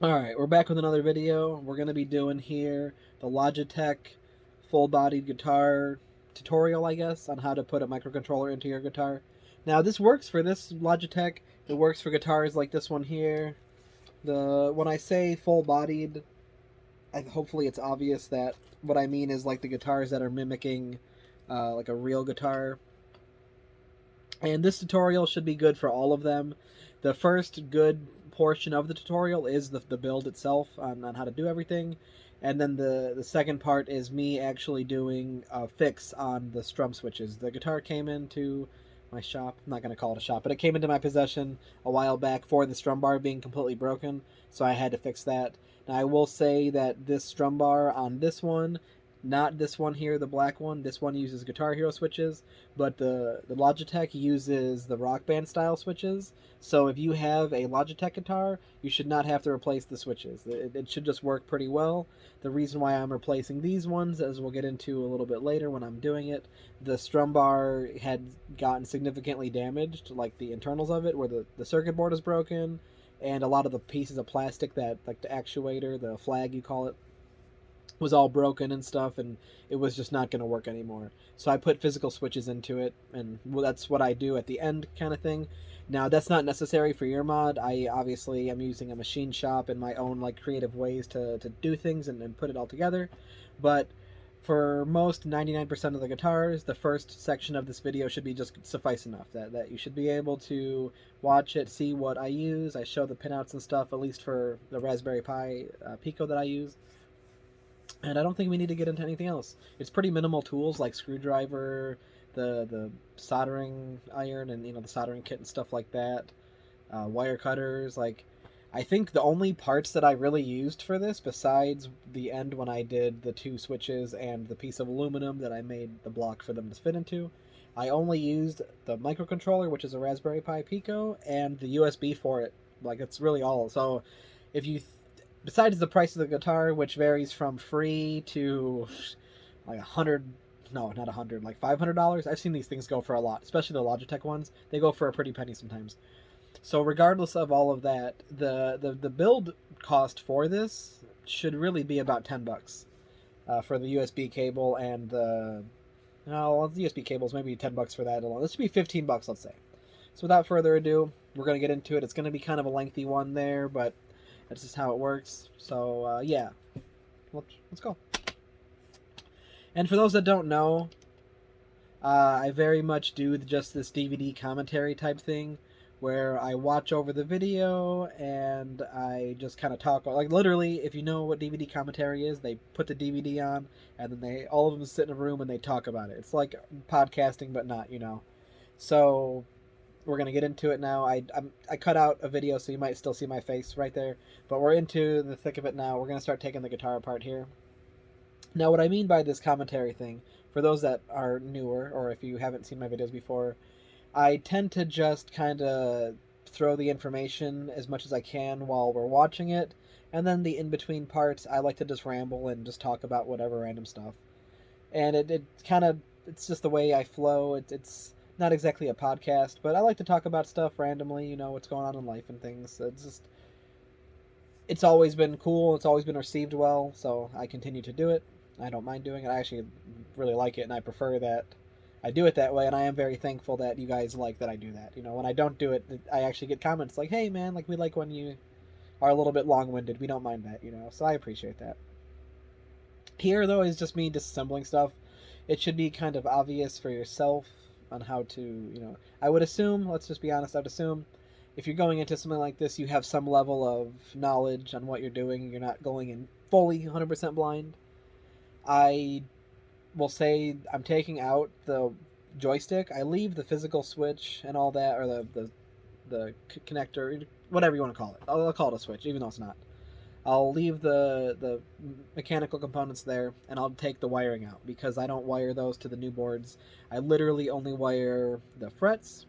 Alright, we're back with another video. We're going to be doing here the Logitech full-bodied guitar tutorial, I guess, on how to put a microcontroller into your guitar. Now, this works for this Logitech. It works for guitars like this one here. When I say full-bodied, hopefully it's obvious that what I mean is like the guitars that are mimicking like a real guitar. And this tutorial should be good for all of them. The first good portion of the tutorial is the build itself on how to do everything. And then the second part is me actually doing a fix on the strum switches. The guitar came into my shop. I'm not going to call it a shop, but it came into my possession a while back for the strum bar being completely broken. So I had to fix that. Now I will say that this strum bar on this one, not this one here, the black one. This one uses Guitar Hero switches, but the Logitech uses the Rock Band style switches. So if you have a Logitech guitar, you should not have to replace the switches. It should just work pretty well. The reason why I'm replacing these ones, as we'll get into a little bit later when I'm doing it, the strum bar had gotten significantly damaged, like the internals of it, where the circuit board is broken, and a lot of the pieces of plastic that, like the actuator, the flag you call it, was all broken and stuff, and it was just not going to work anymore. So I put physical switches into it, and well, that's what I do at the end, kind of thing. Now that's not necessary for your mod. I obviously am using a machine shop in my own like creative ways to do things and put it all together. But for most 99% of the guitars, the first section of this video should be just suffice enough that you should be able to watch it, see what I use. I show the pinouts and stuff, at least for the Raspberry Pi Pico that I use. And I don't think we need to get into anything else. It's pretty minimal tools like screwdriver, the soldering iron, and the soldering kit and stuff like that. Wire cutters. Like, I think the only parts that I really used for this, besides the end when I did the two switches and the piece of aluminum that I made the block for them to fit into, I only used the microcontroller, which is a Raspberry Pi Pico, and the USB for it. Like, that's really all. So, if you besides the price of the guitar, which varies from free to like 100, no, not 100, like $500. I've seen these things go for a lot, especially the Logitech ones. They go for a pretty penny sometimes. So regardless of all of that, the build cost for this should really be about $10 for the USB cable and the the USB cables, maybe $10 for that alone. This should be $15, let's say. So without further ado, we're gonna get into it. It's gonna be kind of a lengthy one there, but that's just how it works. So yeah, let's go. And for those that don't know, I very much do just this DVD commentary type thing, where I watch over the video and I just kind of talk. Like literally, if you know what DVD commentary is, they put the DVD on and then all of them sit in a room and they talk about it. It's like podcasting, but not. So we're gonna get into it now. I cut out a video, so you might still see my face right there. But we're into the thick of it now. We're gonna start taking the guitar apart here. Now, what I mean by this commentary thing, for those that are newer, or if you haven't seen my videos before, I tend to just kind of throw the information as much as I can while we're watching it, and then the in between parts, I like to just ramble and just talk about whatever random stuff. And it kind of it's just the way I flow. It's not exactly a podcast, but I like to talk about stuff randomly. What's going on in life and things. It's always been cool. It's always been received well, so I continue to do it. I don't mind doing it. I actually really like it, and I prefer that I do it that way. And I am very thankful that you guys like that I do that. When I don't do it, I actually get comments like, "Hey, man, like we like when you are a little bit long-winded. We don't mind that." So I appreciate that. Here, though, is just me disassembling stuff. It should be kind of obvious for yourself on how to, I would assume, let's just be honest, I'd assume if you're going into something like this, you have some level of knowledge on what you're doing. You're not going in fully 100% blind. I will say I'm taking out the joystick. I leave the physical switch and all that, or the connector, whatever you want to call it. I'll call it a switch, even though it's not. I'll leave the mechanical components there, and I'll take the wiring out because I don't wire those to the new boards. I literally only wire the frets,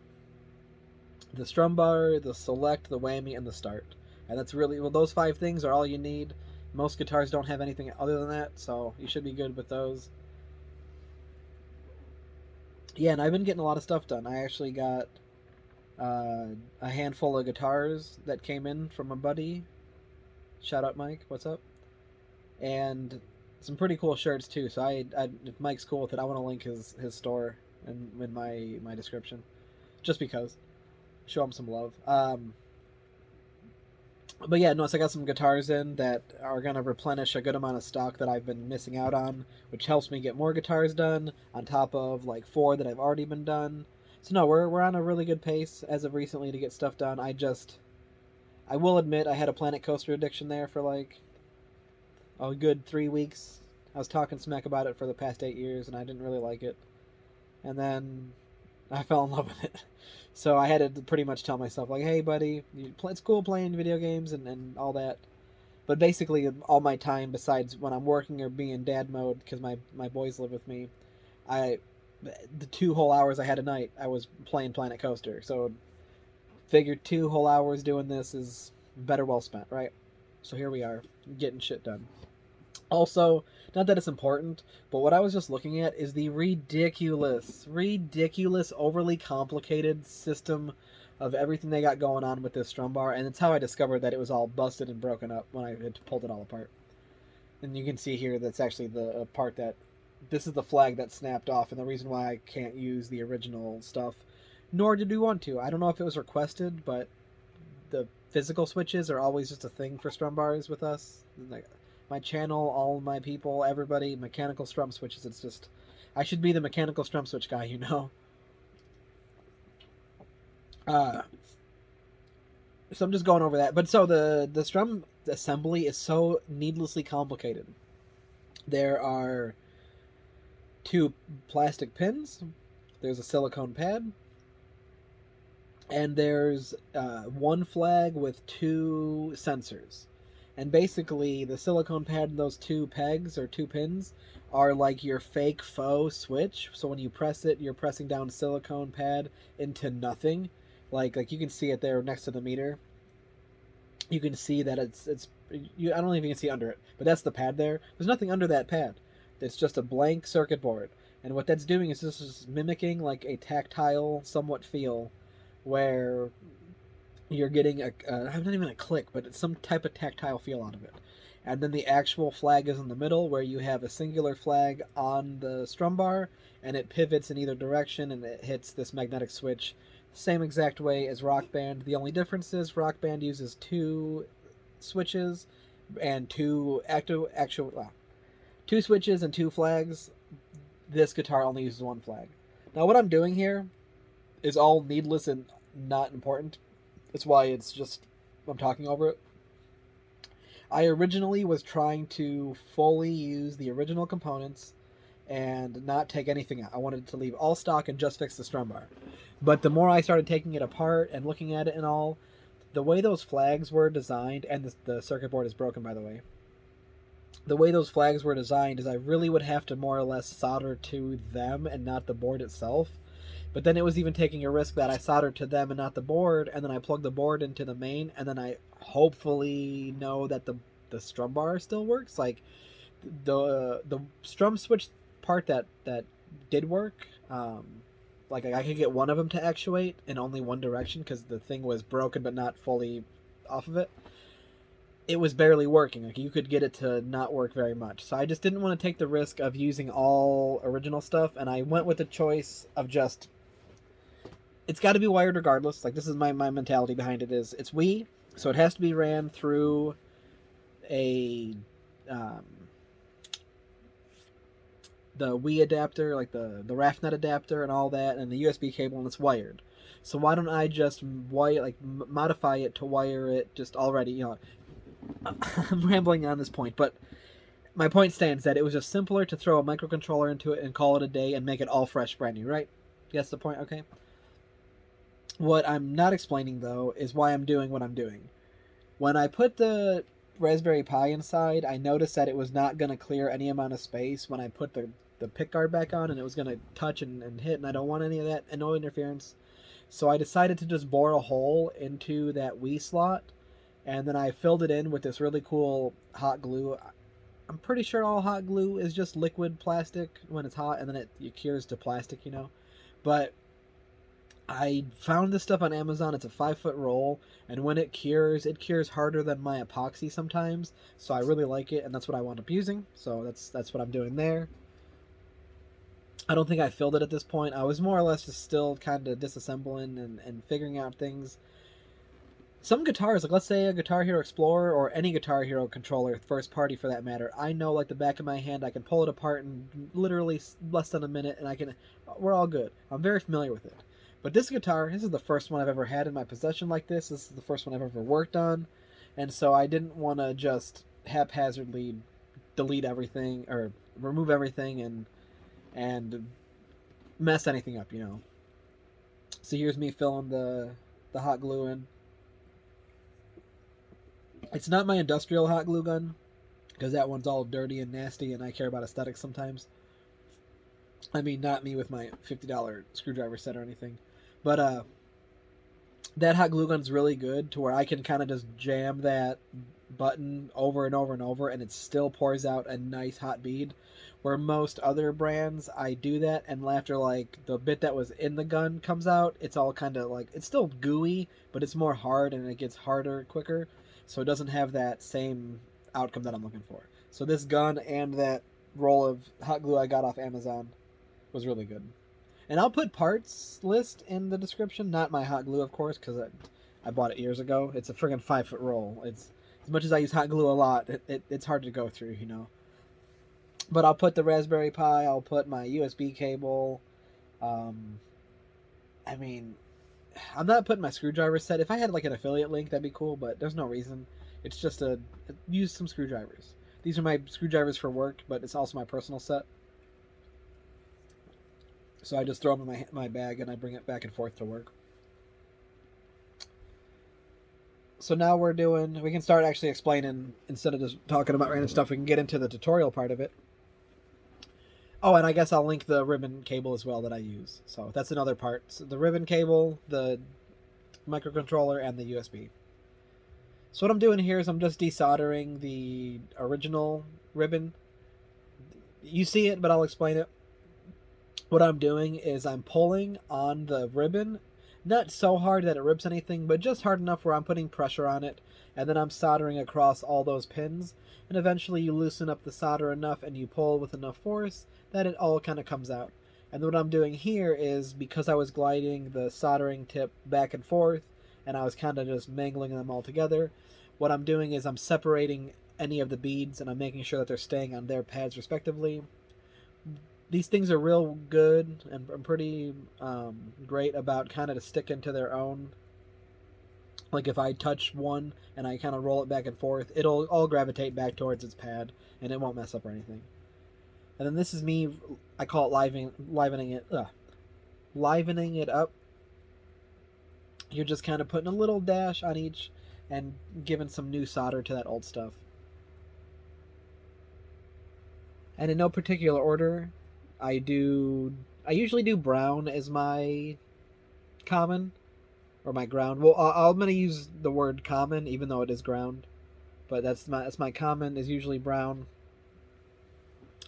the strum bar, the select, the whammy, and the start. And that's really, well, those 5 things are all you need. Most guitars don't have anything other than that, so you should be good with those. Yeah, and I've been getting a lot of stuff done. I actually got a handful of guitars that came in from a buddy Shout out Mike, what's up? And some pretty cool shirts too. So if Mike's cool with it, I want to link his store in my description, just because show him some love. But yeah, no, so I got some guitars in that are gonna replenish a good amount of stock that I've been missing out on, which helps me get more guitars done on top of like 4 that I've already been done. So no, we're on a really good pace as of recently to get stuff done. I will admit I had a Planet Coaster addiction there for like a good 3 weeks. I was talking smack about it for the past 8 years, and I didn't really like it. And then I fell in love with it. So I had to pretty much tell myself, like, hey, buddy, it's cool playing video games and all that. But basically, all my time, besides when I'm working or being in dad mode, because my boys live with me, the 2 whole hours I had a night, I was playing Planet Coaster. So figured 2 whole hours doing this is better well spent, right? So here we are, getting shit done. Also, not that it's important, but what I was just looking at is the ridiculous, overly complicated system of everything they got going on with this strum bar, and it's how I discovered that it was all busted and broken up when I had pulled it all apart. And you can see here that's actually the part that this is the flag that snapped off, and the reason why I can't use the original stuff, nor did we want to. I don't know if it was requested, but the physical switches are always just a thing for strum bars with us. Like, my channel, all my people, everybody, mechanical strum switches. It's just, I should be the mechanical strum switch guy, you know. So I'm just going over that. But so the strum assembly is so needlessly complicated. There are 2 plastic pins. There's a silicone pad. And there's 1 flag with 2 sensors. And basically, the silicone pad and those 2 pegs or 2 pins are like your fake faux switch. So when you press it, you're pressing down silicone pad into nothing. Like you can see it there next to the meter. You can see that it's I don't know if you can see under it, but that's the pad there. There's nothing under that pad. It's just a blank circuit board. And what that's doing is this is mimicking like a tactile somewhat feel, where you're getting not even a click, but it's some type of tactile feel out of it. And then the actual flag is in the middle, where you have a singular flag on the strum bar, and it pivots in either direction, and it hits this magnetic switch. Same exact way as Rock Band. The only difference is Rock Band uses 2 switches and 2 2 switches and 2 flags. This guitar only uses 1 flag. Now what I'm doing here is all needless and not important. That's why it's just, I'm talking over it. I originally was trying to fully use the original components and not take anything out. I wanted to leave all stock and just fix the strum bar. But the more I started taking it apart and looking at it and all, the way those flags were designed, and the circuit board is broken, by the way. The way those flags were designed is I really would have to more or less solder to them and not the board itself. But then it was even taking a risk that I soldered to them and not the board, and then I plug the board into the main, and then I hopefully know that the strum bar still works. Like the strum switch part that did work, like I could get one of them to actuate in only one direction because the thing was broken but not fully off of it. It was barely working. Like you could get it to not work very much. So I just didn't want to take the risk of using all original stuff, and I went with the choice of just, it's got to be wired regardless. Like this is my mentality behind it is it's Wii, so it has to be ran through a the Wii adapter, like the RAFnet adapter and all that, and the USB cable, and it's wired. So why don't I just modify it to wire it just already? You know, I'm rambling on this point, but my point stands that it was just simpler to throw a microcontroller into it and call it a day and make it all fresh, brand new, right? Yes, the point. Okay. What I'm not explaining though is why I'm doing what I'm doing. When I put the Raspberry Pi inside, I noticed that it was not going to clear any amount of space when I put the pickguard back on, and it was going to touch and hit, and I don't want any of that and no interference. So I decided to just bore a hole into that Wii slot, and then I filled it in with this really cool hot glue. I'm pretty sure all hot glue is just liquid plastic when it's hot, and then it cures to plastic, you know. But I found this stuff on Amazon. It's a 5-foot roll, and when it cures harder than my epoxy sometimes. So I really like it, and that's what I wound up using. So that's what I'm doing there. I don't think I filled it at this point. I was more or less just still kind of disassembling and figuring out things. Some guitars, like let's say a Guitar Hero Explorer or any Guitar Hero controller, first party for that matter, I know like the back of my hand, I can pull it apart in literally less than a minute, and we're all good. I'm very familiar with it. But this guitar, this is the first one I've ever had in my possession like this. This is the first one I've ever worked on, and so I didn't want to just haphazardly delete everything or remove everything and mess anything up, you know. So here's me filling the hot glue in. It's not my industrial hot glue gun, because that one's all dirty and nasty, and I care about aesthetics sometimes. I mean, not me with my $50 screwdriver set or anything. But that hot glue gun's really good to where I can kind of just jam that button over and over and over, and it still pours out a nice hot bead. Where most other brands, I do that, and after like the bit that was in the gun comes out, it's all kind of like, it's still gooey, but it's more hard, and it gets harder quicker. So it doesn't have that same outcome that I'm looking for. So this gun and that roll of hot glue I got off Amazon was really good. And I'll put parts list in the description, not my hot glue, of course, because I bought it years ago. It's a friggin' 5-foot roll. It's, as much as I use hot glue a lot, it's hard to go through, you know. But I'll put the Raspberry Pi, I'll put my USB cable. I mean, I'm not putting my screwdriver set. If I had like an affiliate link, that'd be cool, but there's no reason. It's just use some screwdrivers. These are my screwdrivers for work, but it's also my personal set. So I just throw them in my bag and I bring it back and forth to work. So now we can start actually explaining, instead of just talking about random stuff, we can get into the tutorial part of it. Oh, and I guess I'll link the ribbon cable as well that I use. So that's another part. So the ribbon cable, the microcontroller, and the USB. So what I'm doing here is I'm just desoldering the original ribbon. You see it, but I'll explain it. What I'm doing is I'm pulling on the ribbon, not so hard that it rips anything, but just hard enough where I'm putting pressure on it, and then I'm soldering across all those pins, and eventually you loosen up the solder enough and you pull with enough force that it all kind of comes out. And what I'm doing here is, because I was gliding the soldering tip back and forth, and I was kind of just mangling them all together, what I'm doing is I'm separating any of the beads, and I'm making sure that they're staying on their pads respectively. These things are real good and pretty great about kind of to stick into their own. Like if I touch one and I kind of roll it back and forth, it'll all gravitate back towards its pad, and it won't mess up or anything. And then this is me, I call it livening it up. You're just kind of putting a little dash on each and giving some new solder to that old stuff. And in no particular order, I usually do brown as my common, or my ground. Well, I'm going to use the word common, even though it is ground. But that's my common is usually brown.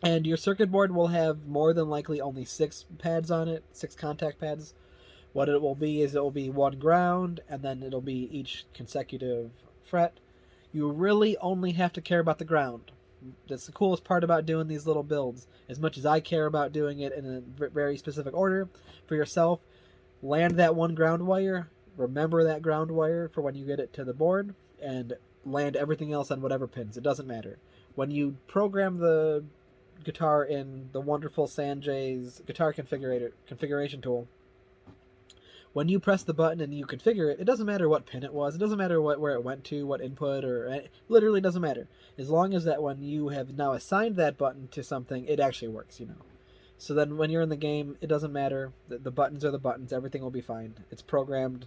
And your circuit board will have more than likely only 6 pads on it, 6 contact pads. What it will be is it will be one ground, and then it'll be each consecutive fret. You really only have to care about the ground. That's the coolest part about doing these little builds. As much as I care about doing it in a very specific order, for yourself, land that one ground wire, remember that ground wire for when you get it to the board, and land everything else on whatever pins. It doesn't matter. When you program the guitar in the wonderful Sanjay's guitar configuration tool, when you press the button and you configure it, it doesn't matter what pin it was, it doesn't matter where it went to, what input, or it literally doesn't matter. As long as that when you have now assigned that button to something, it actually works, you know. So then when you're in the game, it doesn't matter. The buttons are the buttons, everything will be fine. It's programmed.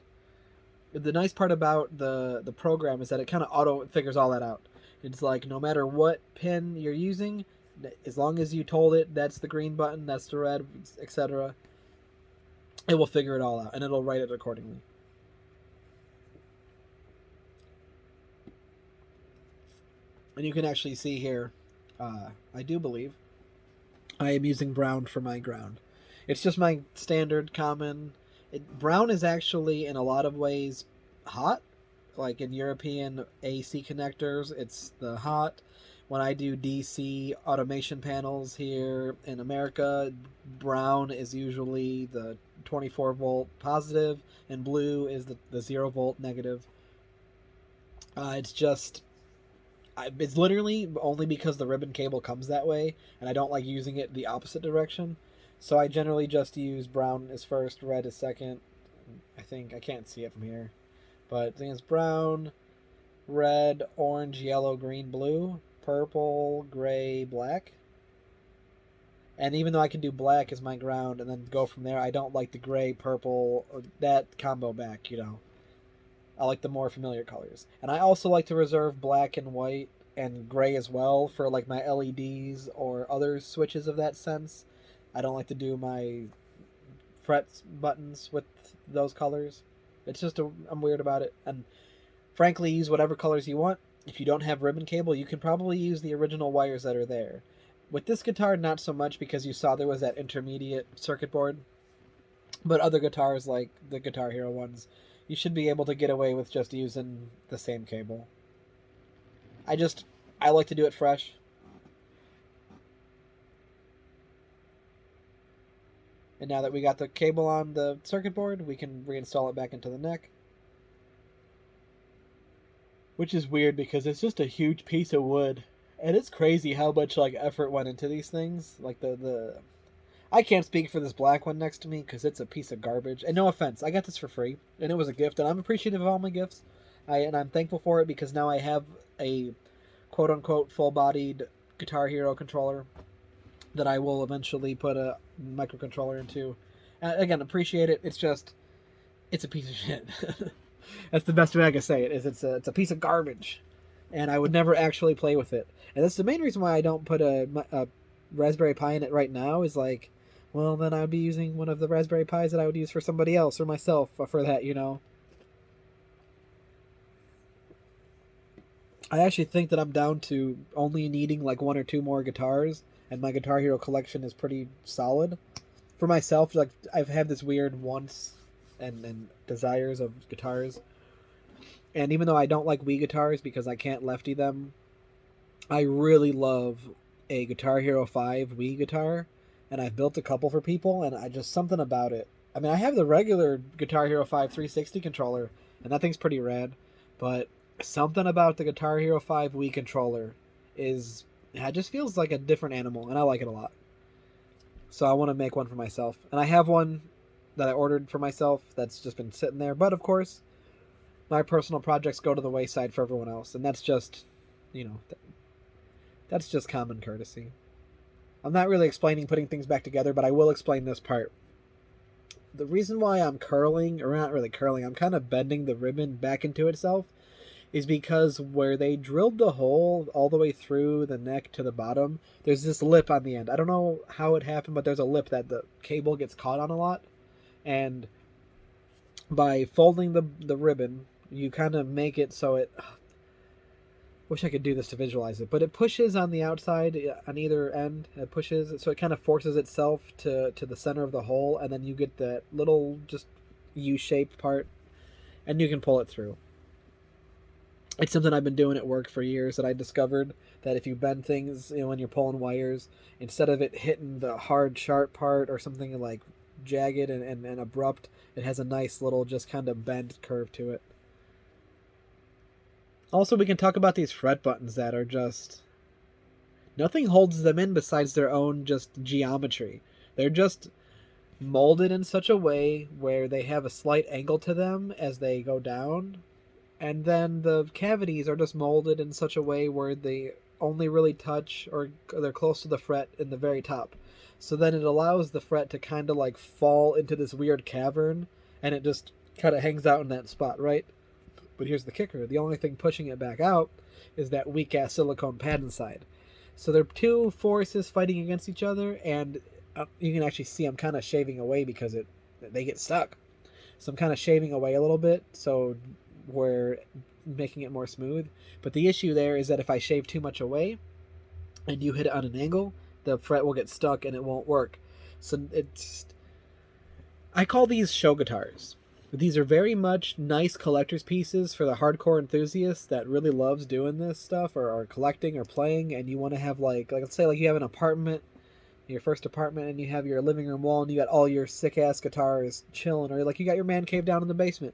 The nice part about the program is that it kind of auto figures all that out. It's like no matter what pin you're using, as long as you told it that's the green button, that's the red, etc., it will figure it all out, and it'll write it accordingly. And you can actually see here, I do believe, I am using brown for my ground. It's just my standard common. Brown is actually in a lot of ways hot. Like in European AC connectors, it's the hot. When I do DC automation panels here in America, brown is usually the 24-volt positive, and blue is the 0-volt negative. It's just it's literally only because the ribbon cable comes that way, and I don't like using it the opposite direction. So I generally just use brown as first, red as second. I think I can't see it from here, but I think it's brown, red, orange, yellow, green, blue, purple, gray, black. And even though I can do black as my ground and then go from there, I don't like the gray, purple, that combo back, you know. I like the more familiar colors. And I also like to reserve black and white and gray as well for like my LEDs or other switches of that sense. I don't like to do my fret buttons with those colors. It's just I'm weird about it. And frankly, use whatever colors you want. If you don't have ribbon cable, you can probably use the original wires that are there. With this guitar, not so much because you saw there was that intermediate circuit board. But other guitars, like the Guitar Hero ones, you should be able to get away with just using the same cable. I like to do it fresh. And now that we got the cable on the circuit board, we can reinstall it back into the neck. Which is weird because it's just a huge piece of wood. And it's crazy how much like effort went into these things. Like the I can't speak for this black one next to me because it's a piece of garbage. And no offense, I got this for free, and it was a gift, and I'm appreciative of all my gifts. I'm thankful for it because now I have a quote unquote full-bodied Guitar Hero controller that I will eventually put a microcontroller into. Again, appreciate it. It's a piece of shit. That's the best way I can say it. It's a piece of garbage, and I would never actually play with it. And that's the main reason why I don't put a Raspberry Pi in it right now. Is like, well, then I would be using one of the Raspberry Pis that I would use for somebody else or myself for that, you know. I actually think that I'm down to only needing like one or two more guitars, and my Guitar Hero collection is pretty solid. For myself, like I've had this weird wants and desires of guitars, and even though I don't like Wii guitars because I can't lefty them, I really love a Guitar Hero 5 Wii guitar, and I've built a couple for people, and I just something about it. I mean, I have the regular Guitar Hero 5 360 controller, and that thing's pretty rad, but something about the Guitar Hero 5 Wii controller it just feels like a different animal, and I like it a lot. So I want to make one for myself, and I have one that I ordered for myself that's just been sitting there. But of course, my personal projects go to the wayside for everyone else, and that's just, you know, that's just common courtesy. I'm not really explaining putting things back together, but I will explain this part. The reason why I'm curling, or not really curling, I'm kind of bending the ribbon back into itself, is because where they drilled the hole all the way through the neck to the bottom, there's this lip on the end. I don't know how it happened, but there's a lip that the cable gets caught on a lot. And by folding the ribbon, you kind of make it so it... wish I could do this to visualize it, but it pushes on the outside on either end. It pushes, so it kind of forces itself to the center of the hole, and then you get that little just U-shaped part, and you can pull it through. It's something I've been doing at work for years, that I discovered that if you bend things, you know, when you're pulling wires, instead of it hitting the hard, sharp part or something like jagged and abrupt, it has a nice little just kind of bent curve to it. Also, we can talk about these fret buttons that are just... nothing holds them in besides their own just geometry. They're just molded in such a way where they have a slight angle to them as they go down. And then the cavities are just molded in such a way where they only really touch, or they're close to the fret in the very top. So then it allows the fret to kind of like fall into this weird cavern, and it just kind of hangs out in that spot, right? But here's the kicker. The only thing pushing it back out is that weak-ass silicone pad inside. So they're two forces fighting against each other, and you can actually see I'm kind of shaving away because they get stuck. So I'm kind of shaving away a little bit, so we're making it more smooth. But the issue there is that if I shave too much away and you hit it on an angle, the fret will get stuck and it won't work. So I call these show guitars. These are very much nice collector's pieces for the hardcore enthusiast that really loves doing this stuff or collecting or playing, and you want to have like let's say like you have an apartment, your first apartment, and you have your living room wall and you got all your sick ass guitars chilling, or like you got your man cave down in the basement.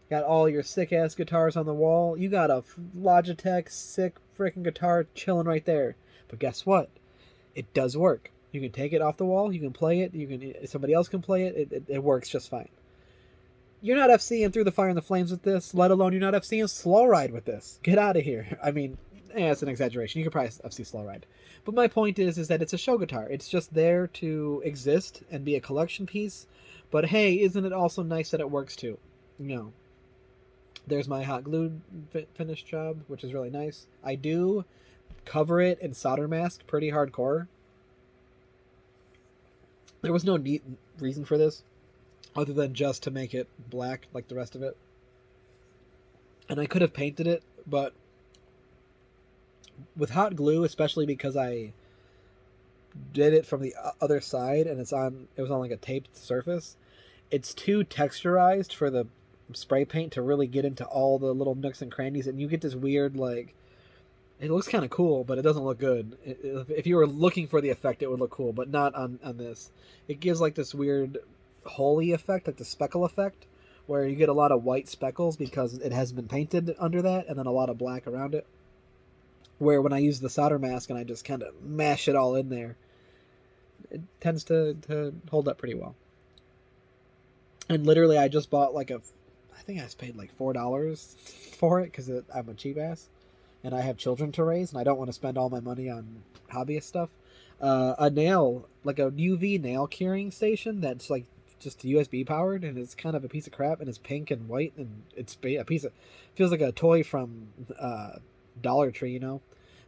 Got all your sick ass guitars on the wall. You got a Logitech sick freaking guitar chilling right there. But guess what? It does work. You can take it off the wall. You can play it. You can somebody else can play it. It works just fine. You're not FCing through the fire and the flames with this. Let alone you're not FCing slow ride with this. Get out of here. I mean, it's an exaggeration. You could probably FC slow ride. But my point is that it's a show guitar. It's just there to exist and be a collection piece. But hey, isn't it also nice that it works too? You know. There's my hot glue finish job, which is really nice. I do cover it in solder mask pretty hardcore. There was no neat reason for this other than just to make it black like the rest of it. And I could have painted it, but with hot glue, especially because I did it from the other side and it was on like a taped surface, it's too texturized for the spray paint to really get into all the little nooks and crannies, and you get this weird like it looks kind of cool but it doesn't look good. If you were looking for the effect it would look cool, but not on this. It gives like this weird holy effect, like the speckle effect, where you get a lot of white speckles because it has been painted under that, and then a lot of black around it, where when I use the solder mask and I just kind of mash it all in there, it tends to hold up pretty well. And literally I just bought like I think I paid like $4 for it because I'm a cheap ass and I have children to raise and I don't want to spend all my money on hobbyist stuff. A nail, like a UV nail curing station that's like just USB powered, and it's kind of a piece of crap, and it's pink and white, and it's a piece of feels like a toy from Dollar Tree, you know.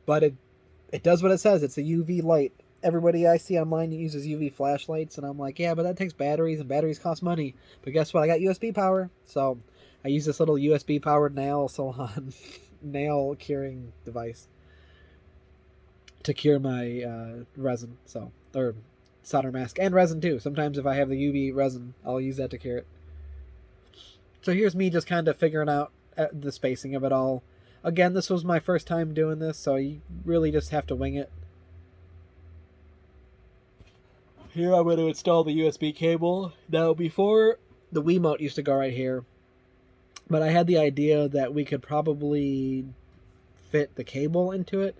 But it does what it says. It's a UV light. Everybody I see online uses UV flashlights, and I'm like, yeah, but that takes batteries, and batteries cost money. But guess what? I got USB power, so I use this little USB powered nail salon nail curing device to cure my resin, or solder mask, and resin too. Sometimes if I have the UV resin, I'll use that to cure it. So here's me just kind of figuring out the spacing of it all. Again, this was my first time doing this, so you really just have to wing it. Here I'm going to install the USB cable. Now, before, the Wiimote used to go right here, but I had the idea that we could probably fit the cable into it.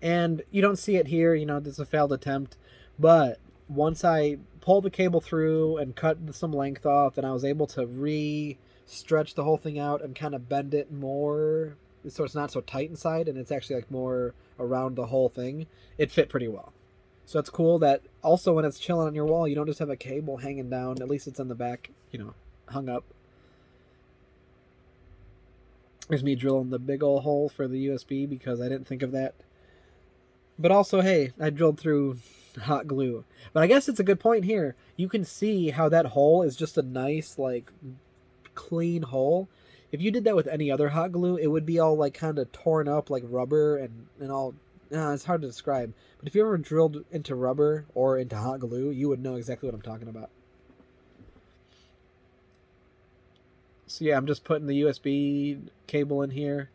And you don't see it here, you know, this is a failed attempt, but once I pulled the cable through and cut some length off, and I was able to re-stretch the whole thing out and kind of bend it more so it's not so tight inside and it's actually like more around the whole thing, it fit pretty well. So it's cool that also when it's chilling on your wall, you don't just have a cable hanging down. At least it's in the back, you know, hung up. There's me drilling the big old hole for the USB because I didn't think of that. But also, hey, I drilled through hot glue. But I guess it's a good point here. You can see how that hole is just a nice, like, clean hole. If you did that with any other hot glue, it would be all, like, kind of torn up like rubber and all. It's hard to describe. But if you ever drilled into rubber or into hot glue, you would know exactly what I'm talking about. So yeah, I'm just putting the USB cable in here.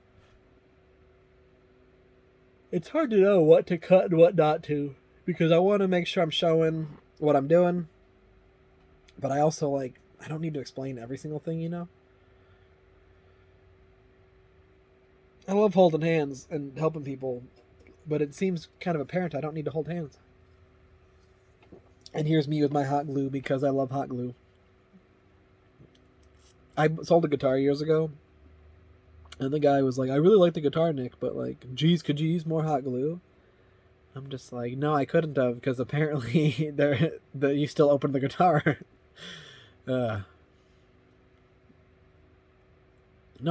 It's hard to know what to cut and what not to, because I want to make sure I'm showing what I'm doing, but I also, I don't need to explain every single thing, you know? I love holding hands and helping people, but it seems kind of apparent I don't need to hold hands. And here's me with my hot glue because I love hot glue. I sold a guitar years ago, and the guy was like, I really like the guitar, Nick, but geez, could you use more hot glue? I'm just like, no, I couldn't have, because apparently you still opened the guitar. No,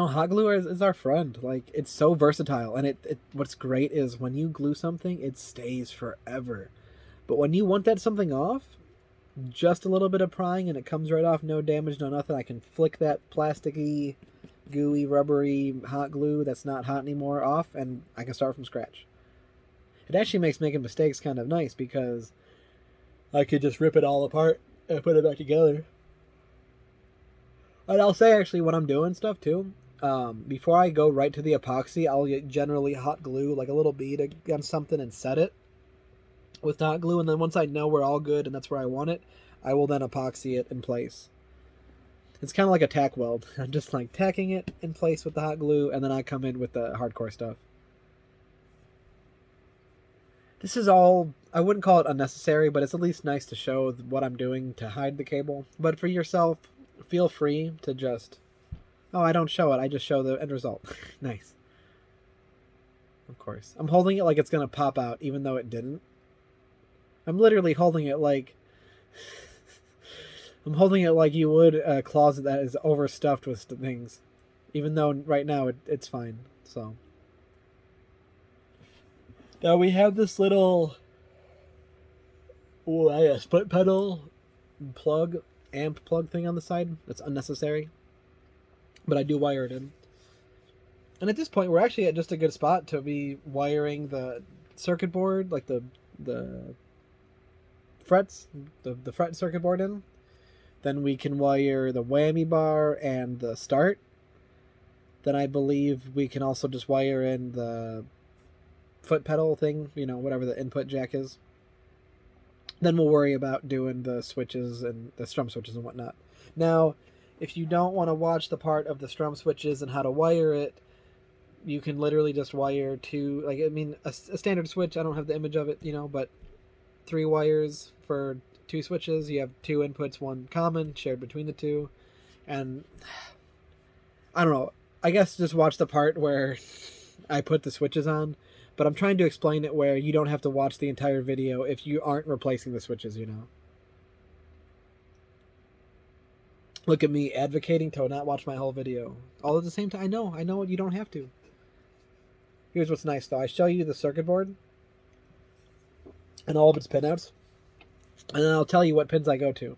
hot glue is our friend. It's so versatile, and what's great is when you glue something, it stays forever. But when you want that something off, just a little bit of prying and it comes right off, no damage, no nothing. I can flick that plasticky, gooey, rubbery hot glue that's not hot anymore off, and I can start from scratch. It actually makes making mistakes kind of nice because I could just rip it all apart and put it back together. And I'll say actually when I'm doing stuff too, before I go right to the epoxy, I'll get generally hot glue, like a little bead against something, and set it with hot glue. And then once I know we're all good and that's where I want it, I will then epoxy it in place. It's kind of like a tack weld. I'm just like tacking it in place with the hot glue, and then I come in with the hardcore stuff. This is all, I wouldn't call it unnecessary, but it's at least nice to show what I'm doing to hide the cable. But for yourself, feel free to just, oh, I don't show it, I just show the end result. Nice. Of course. I'm holding it like it's going to pop out, even though it didn't. I'm literally holding it like... I'm holding it like you would a closet that is overstuffed with things. Even though right now it's fine. So... Now we have this little split pedal plug, amp plug thing on the side. That's unnecessary. But I do wire it in. And at this point, we're actually at just a good spot to be wiring the circuit board, like the frets, the fret circuit board in. Then we can wire the whammy bar and the start. Then I believe we can also just wire in the foot pedal thing, you know, whatever the input jack is. Then we'll worry about doing the switches and the strum switches and whatnot. Now, if you don't want to watch the part of the strum switches and how to wire it, you can literally just wire two, like, I mean, a standard switch, I don't have the image of it, you know, but 3 wires for 2 switches. You have 2 inputs, 1 common, shared between the 2. And, I don't know, I guess just watch the part where I put the switches on. But I'm trying to explain it where you don't have to watch the entire video if you aren't replacing the switches, you know. Look at me advocating to not watch my whole video. All at the same time, I know you don't have to. Here's what's nice though. I show you the circuit board and all of its pinouts. And then I'll tell you what pins I go to.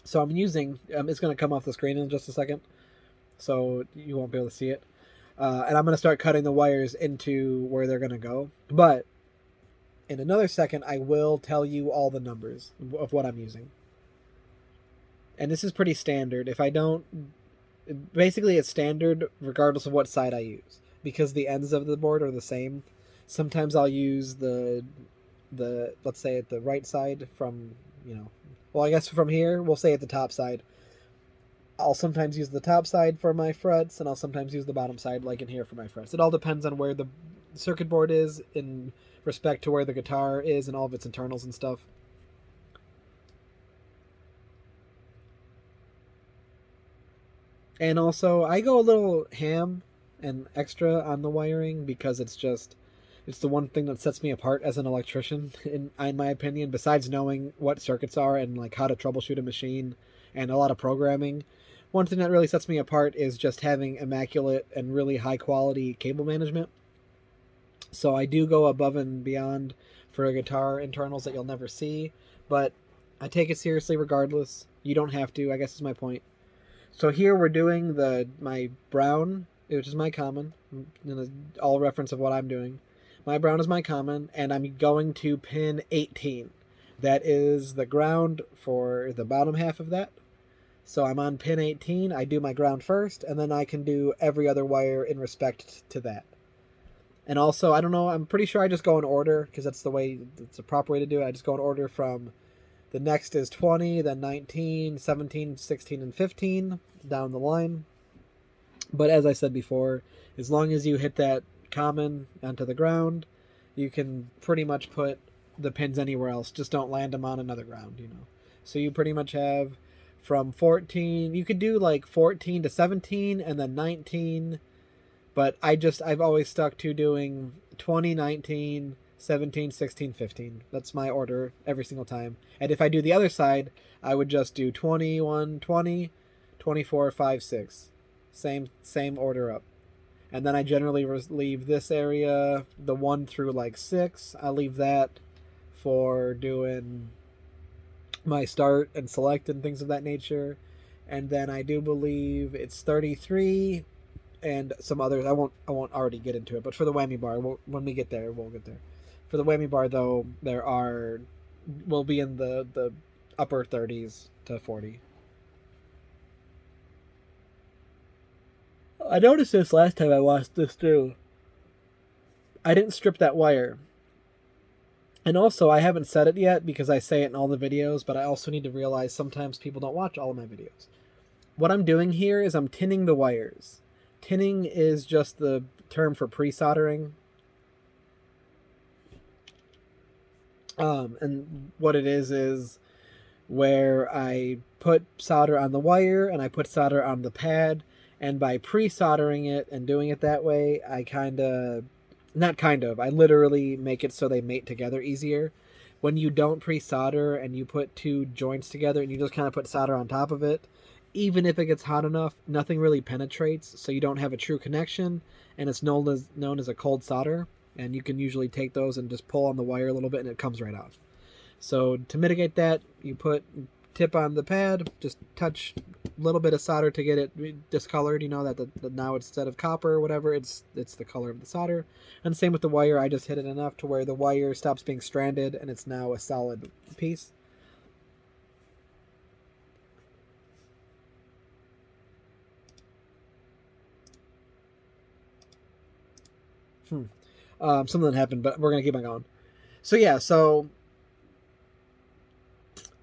So I'm using, it's going to come off the screen in just a second. So you won't be able to see it. And I'm going to start cutting the wires into where they're going to go. But in another second, I will tell you all the numbers of what I'm using. And this is pretty standard. If I don't... Basically, it's standard regardless of what side I use. Because the ends of the board are the same. Sometimes I'll use the let's say at the right side from, you know... Well, I guess from here, we'll say at the top side. I'll sometimes use the top side for my frets, and I'll sometimes use the bottom side, like in here, for my frets. It all depends on where the circuit board is in respect to where the guitar is and all of its internals and stuff. And also, I go a little ham and extra on the wiring because it's the one thing that sets me apart as an electrician, in my opinion, besides knowing what circuits are and like how to troubleshoot a machine and a lot of programming. One thing that really sets me apart is just having immaculate and really high quality cable management. So I do go above and beyond for a guitar internals that you'll never see, but I take it seriously regardless. You don't have to, I guess is my point. So here we're doing my brown, which is my common, all reference of what I'm doing. My brown is my common, and I'm going to pin 18. That is the ground for the bottom half of that. So I'm on pin 18, I do my ground first, and then I can do every other wire in respect to that. And also, I don't know, I'm pretty sure I just go in order, because that's the proper way to do it. I just go in order from the next is 20, then 19, 17, 16, and 15, down the line. But as I said before, as long as you hit that common onto the ground, you can pretty much put the pins anywhere else. Just don't land them on another ground, you know. So you pretty much have from 14, you could do like 14 to 17 and then 19, but I've always stuck to doing 20, 19, 17, 16, 15. That's my order every single time. And if I do the other side, I would just do 21, 20, 24, 5, 6. Same order up. And then I generally leave this area, the 1 through like 6, I'll leave that for doing my start and select and things of that nature. And then I do believe it's 33 and some others. I won't already get into it, but for the whammy bar, when we get there, we'll get there. For the whammy bar though, we'll be in the upper 30s to 40. I noticed this last time I watched this too. I didn't strip that wire. And also, I haven't said it yet because I say it in all the videos, but I also need to realize sometimes people don't watch all of my videos. What I'm doing here is I'm tinning the wires. Tinning is just the term for pre-soldering. And what it is where I put solder on the wire and I put solder on the pad, and by pre-soldering it and doing it that way, I I literally make it so they mate together easier. When you don't pre-solder and you put two joints together and you just kind of put solder on top of it, even if it gets hot enough, nothing really penetrates, so you don't have a true connection, and it's known as a cold solder. And you can usually take those and just pull on the wire a little bit, and it comes right off. So to mitigate that, you put tip on the pad, just touch a little bit of solder to get it discolored. You know that now instead of copper or whatever, it's the color of the solder. And same with the wire. I just hit it enough to where the wire stops being stranded, and it's now a solid piece. Something happened, but we're gonna keep on going. So yeah,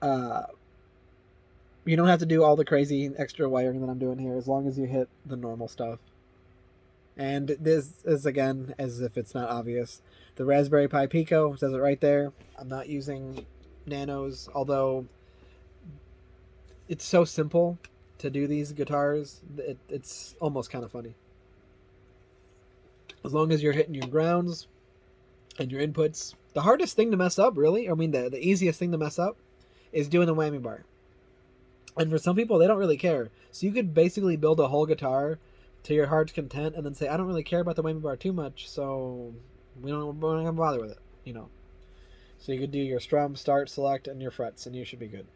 uh, you don't have to do all the crazy extra wiring that I'm doing here, as long as you hit the normal stuff. And this is, again, as if it's not obvious, the Raspberry Pi Pico says it right there. I'm not using nanos, although it's so simple to do these guitars. It's almost kind of funny. As long as you're hitting your grounds and your inputs. The hardest thing to mess up, really, I mean, the easiest thing to mess up is doing the whammy bar. And for some people, they don't really care. So you could basically build a whole guitar to your heart's content and then say, I don't really care about the whammy bar too much, so we're not going to bother with it, you know. So you could do your strum, start, select, and your frets, and you should be good.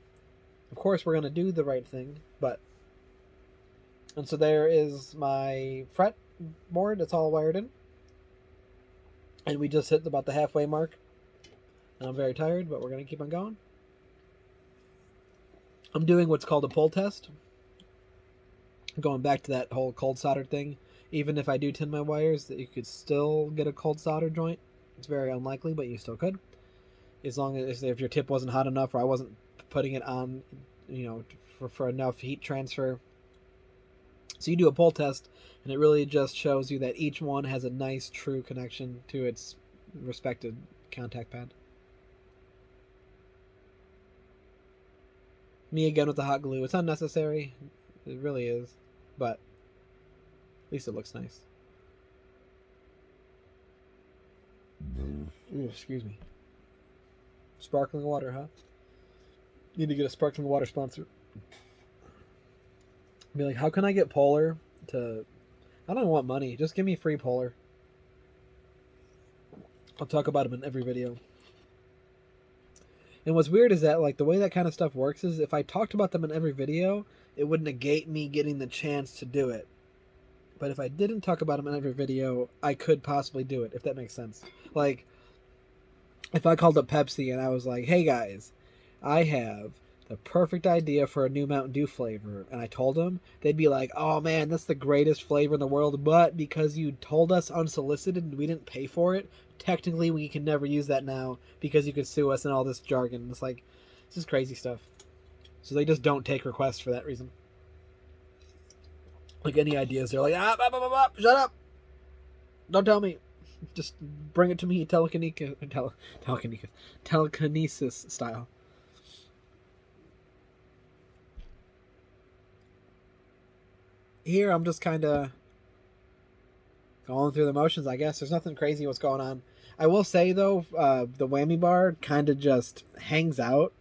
Of course, we're going to do the right thing, but... And so there is my fret board. It's all wired in. And we just hit about the halfway mark. And I'm very tired, but we're going to keep on going. I'm doing what's called a pull test. Going back to that whole cold solder thing. Even if I do tin my wires, that you could still get a cold solder joint. It's very unlikely, but you still could. As long as if your tip wasn't hot enough or I wasn't putting it on, you know, for enough heat transfer. So you do a pull test, and it really just shows you that each one has a nice, true connection to its respective contact pad. Me again with the hot glue. It's unnecessary. It really is. But at least it looks nice. Ooh, excuse me. Sparkling water, huh? Need to get a sparkling water sponsor. Be like, how can I get Polar to... I don't want money. Just give me free Polar. I'll talk about them in every video. And what's weird is that, like, the way that kind of stuff works is if I talked about them in every video, it would negate me getting the chance to do it. But if I didn't talk about them in every video, I could possibly do it, if that makes sense. Like, if I called up Pepsi and I was like, hey guys, I have the perfect idea for a new Mountain Dew flavor, and I told them, they'd be like, oh man, that's the greatest flavor in the world, but because you told us unsolicited and we didn't pay for it, technically we can never use that now because you could sue us and all this jargon. It's like, this is crazy stuff. So they just don't take requests for that reason. Like any ideas, they're like, shut up, don't tell me, just bring it to me telekinesis style. Here I'm just kind of going through the motions, I guess. There's nothing crazy what's going on. I will say though, the whammy bar kind of just hangs out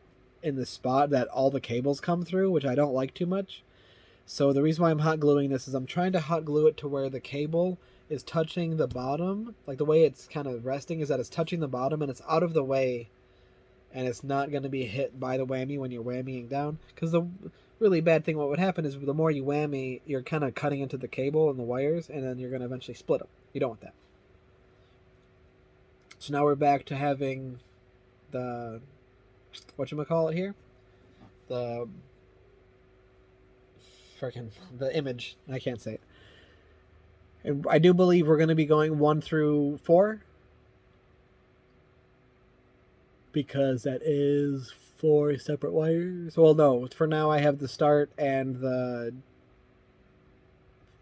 in the spot that all the cables come through, which I don't like too much. So the reason why I'm hot gluing this is I'm trying to hot glue it to where the cable is touching the bottom. Like the way it's kind of resting is that it's touching the bottom and it's out of the way, and it's not going to be hit by the whammy when you're whammying down. Because the really bad thing, what would happen is the more you whammy, you're kind of cutting into the cable and the wires, and then you're going to eventually split them. You don't want that. So now we're back to having the, whatchamacallit here? The image. I can't say it. And I do believe we're going to be going 1 through 4. Because that is 4 separate wires. Well, no. For now, I have the start and the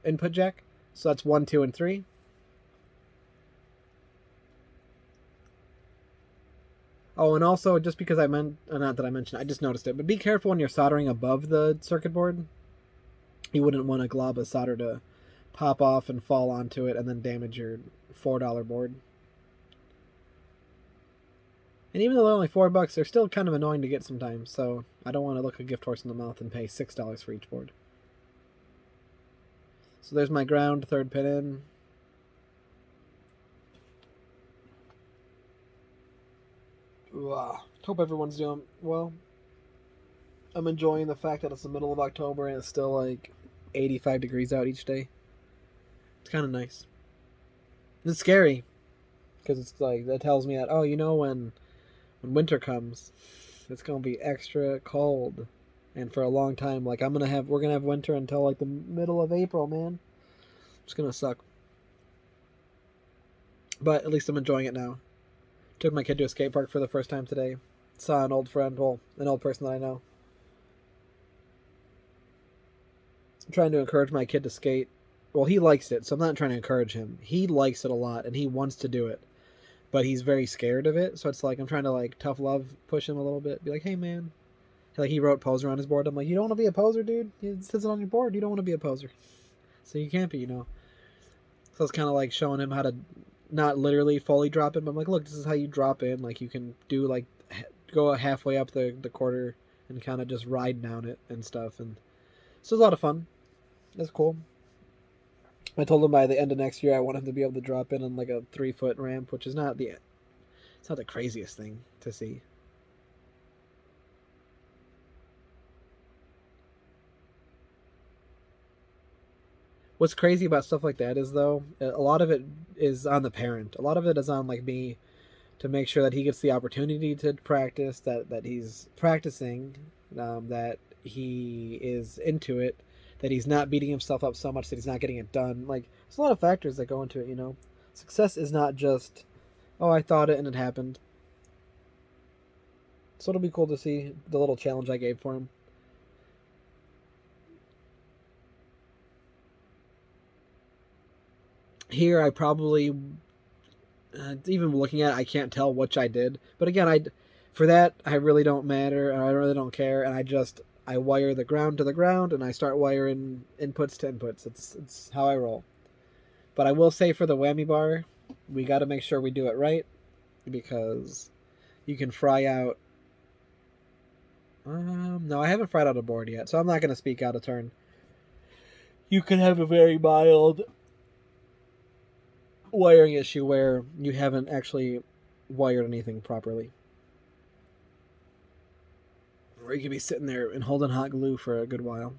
input jack. So that's 1, 2, and 3. Oh, and also, just because I meant, not that I mentioned, I just noticed it, but be careful when you're soldering above the circuit board. You wouldn't want a glob of solder to pop off and fall onto it and then damage your $4 board. And even though they're only $4, they're still kind of annoying to get sometimes, so I don't want to look a gift horse in the mouth and pay $6 for each board. So there's my ground, 3rd pin in. Hope everyone's doing well. I'm enjoying the fact that it's the middle of October and it's still like 85 degrees out each day. It's kind of nice. It's scary because it's like that tells me that, oh, you know, when winter comes, it's gonna be extra cold, and for a long time, like we're gonna have winter until like the middle of April, man. It's gonna suck. But at least I'm enjoying it now. Took my kid to a skate park for the first time today. Saw an old friend, well, an old person that I know. I'm trying to encourage my kid to skate. Well, he likes it, so I'm not trying to encourage him. He likes it a lot, and he wants to do it. But he's very scared of it, so it's like I'm trying to like tough love push him a little bit. Be like, hey, man. Like, he wrote poser on his board. I'm like, you don't want to be a poser, dude? It says it on your board. You don't want to be a poser. So you can't be, you know. So it's kind of like showing him how to not literally fully drop in, but I'm like, look, this is how you drop in. Like, you can do, like, go halfway up the quarter and kind of just ride down it and stuff. And so it's a lot of fun. That's cool. I told him by the end of next year I want him to be able to drop in on like a 3-foot ramp, which is it's not the craziest thing to see. What's crazy about stuff like that is, though, a lot of it is on the parent. A lot of it is on like me to make sure that he gets the opportunity to practice, that he's practicing, that he is into it, that he's not beating himself up so much that he's not getting it done. Like, there's a lot of factors that go into it, you know. Success is not just, oh, I thought it and it happened. So it'll be cool to see the little challenge I gave for him. Here, I probably, even looking at it, I can't tell which I did. But again, for that, I really don't matter, and I really don't care, and I wire the ground to the ground, and I start wiring inputs to inputs. It's how I roll. But I will say for the whammy bar, we got to make sure we do it right, because you can fry out. No, I haven't fried out a board yet, so I'm not going to speak out of turn. You can have a very mild wiring issue where you haven't actually wired anything properly. Or you could be sitting there and holding hot glue for a good while.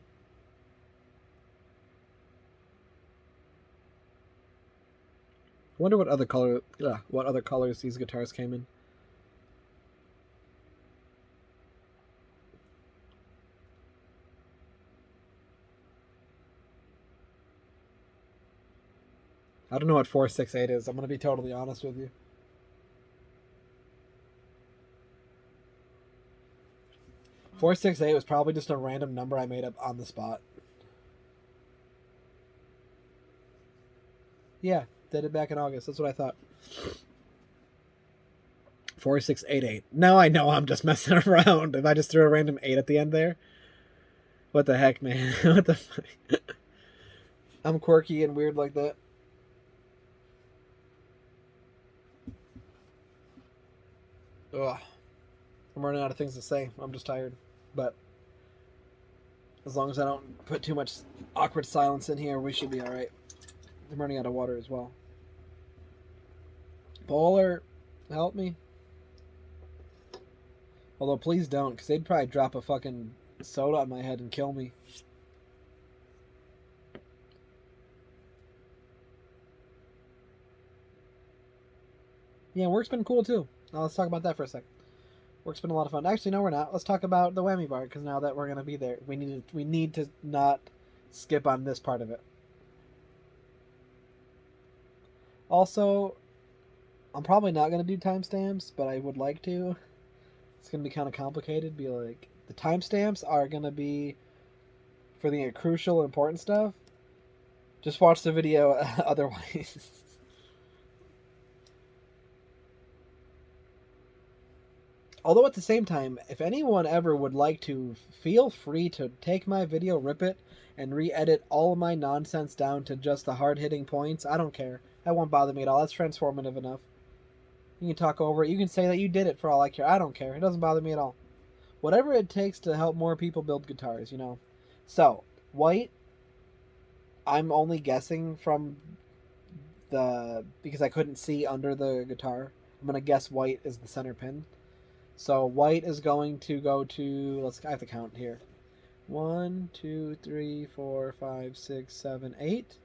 I wonder what other colors these guitars came in. I don't know what 468 is. I'm going to be totally honest with you. $468 was probably just a random number I made up on the spot. Yeah, did it back in August. That's what I thought. 4688. Now I know I'm just messing around. If I just threw a random 8 at the end there. What the heck, man? What the fuck? I'm quirky and weird like that. Ugh. I'm running out of things to say. I'm just tired. But as long as I don't put too much awkward silence in here, we should be alright. I'm running out of water as well. Bowler, help me. Although, please don't, because they'd probably drop a fucking soda on my head and kill me. Yeah, work's been cool too. Now let's talk about that for a sec. Work's been a lot of fun. Actually, no, we're not. Let's talk about the whammy bar, because now that we're gonna be there, we need to not skip on this part of it. Also, I'm probably not going to do timestamps, but I would like to. It's going to be kind of complicated. Be like, the timestamps are going to be for the crucial, important stuff. Just watch the video otherwise. Although at the same time, if anyone ever would like to, feel free to take my video, rip it, and re-edit all of my nonsense down to just the hard-hitting points. I don't care. That won't bother me at all. That's transformative enough. You can talk over it. You can say that you did it for all I care. I don't care. It doesn't bother me at all. Whatever it takes to help more people build guitars, you know. So, white, I'm only guessing from because I couldn't see under the guitar. I'm going to guess white is the center pin. So white is going to go to, I have to count here. 1, 2, 3, 4, 5, 6, 7, 8.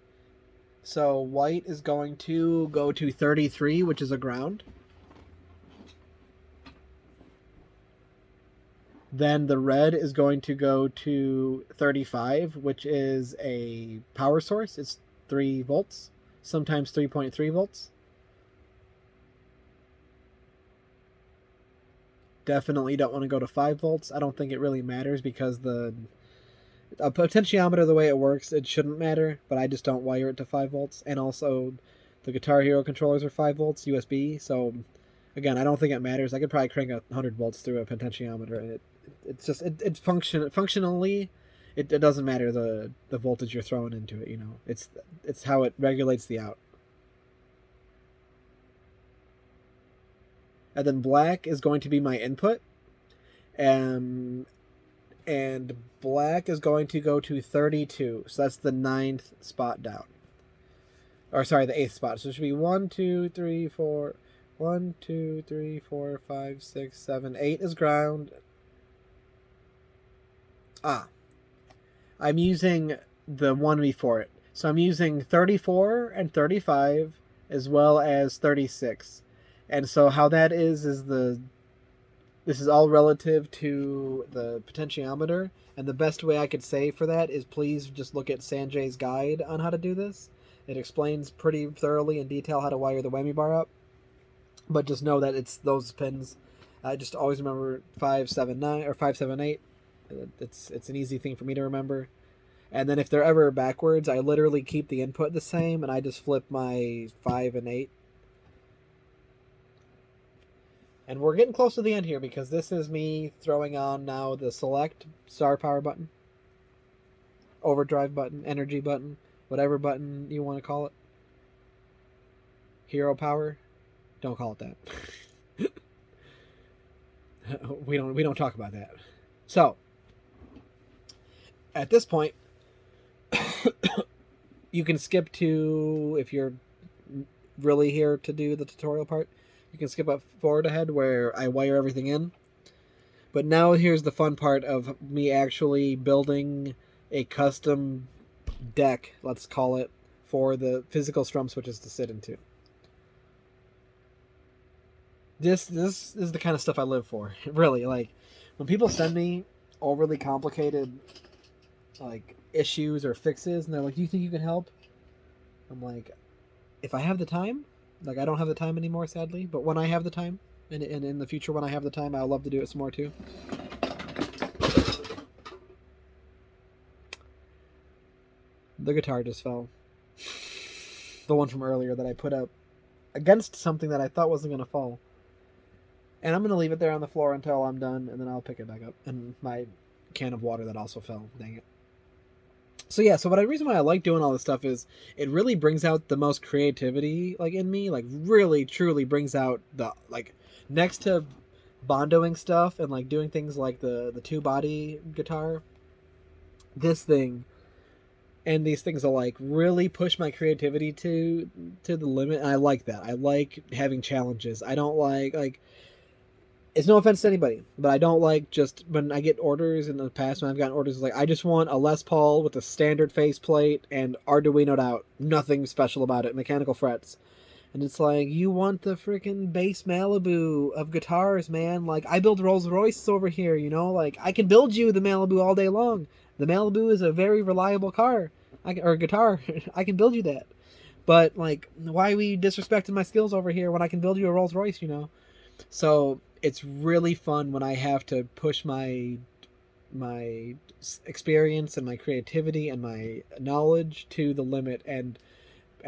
So white is going to go to 33, which is a ground. Then the red is going to go to 35, which is a power source. It's 3 volts, sometimes 3.3 volts. Definitely don't want to go to 5 volts. I don't think it really matters because a potentiometer, the way it works, it shouldn't matter, but I just don't wire it to 5 volts. And also, the Guitar Hero controllers are 5 volts USB, so again, I don't think it matters. I could probably crank 100 volts through a potentiometer, and it's functionally, it doesn't matter the voltage you're throwing into it. You know, it's how it regulates the out. And then black is going to be my input. And black is going to go to 32. So that's the 9th spot down. Or sorry, the 8th spot. So it should be 1, 2, 3, 4. 1, 2, 3, 4, 5, 6, 7, 8 is ground. I'm using the one before it. So I'm using 34 and 35 as well as 36. And so how that is this is all relative to the potentiometer, and the best way I could say for that is please just look at Sanjay's guide on how to do this. It explains pretty thoroughly in detail how to wire the whammy bar up. But just know that it's those pins. I just always remember 5, 7, 9 or 5, 7, 8. It's an easy thing for me to remember. And then if they're ever backwards, I literally keep the input the same and I just flip my 5 and 8. And we're getting close to the end here because this is me throwing on now the select star power button, overdrive button, energy button, whatever button you want to call it. Hero power. Don't call it that. we don't talk about that. So, at this point, you can skip to, if you're really here to do the tutorial part, you can skip up forward ahead where I wire everything in. But now here's the fun part of me actually building a custom deck, let's call it, for the physical strum switches to sit into. This is the kind of stuff I live for. Really, like, when people send me overly complicated, like, issues or fixes, and they're like, do you think you can help? I'm like, if I have the time, like, I don't have the time anymore, sadly, but when I have the time, and in the future when I have the time, I'll love to do it some more, too. The guitar just fell. The one from earlier that I put up against something that I thought wasn't going to fall. And I'm going to leave it there on the floor until I'm done, and then I'll pick it back up. And my can of water that also fell. Dang it. So yeah, so the reason why I like doing all this stuff is it really brings out the most creativity, like, in me. Like, really, truly brings out the, like, next to bondoing stuff and, like, doing things like the two-body guitar, this thing and these things will, like, really push my creativity to the limit, and I like that. I like having challenges. I don't like it's no offense to anybody, but I don't like just when I get orders in the past, when I've gotten orders, like, I just want a Les Paul with a standard faceplate and Arduino'd out. Nothing special about it. Mechanical frets. And it's like, you want the freaking bass Malibu of guitars, man. Like, I build Rolls Royces over here, you know? Like, I can build you the Malibu all day long. The Malibu is a very reliable car. Or guitar. I can build you that. But like, why are we disrespecting my skills over here when I can build you a Rolls Royce, you know? So it's really fun when I have to push my experience and my creativity and my knowledge to the limit and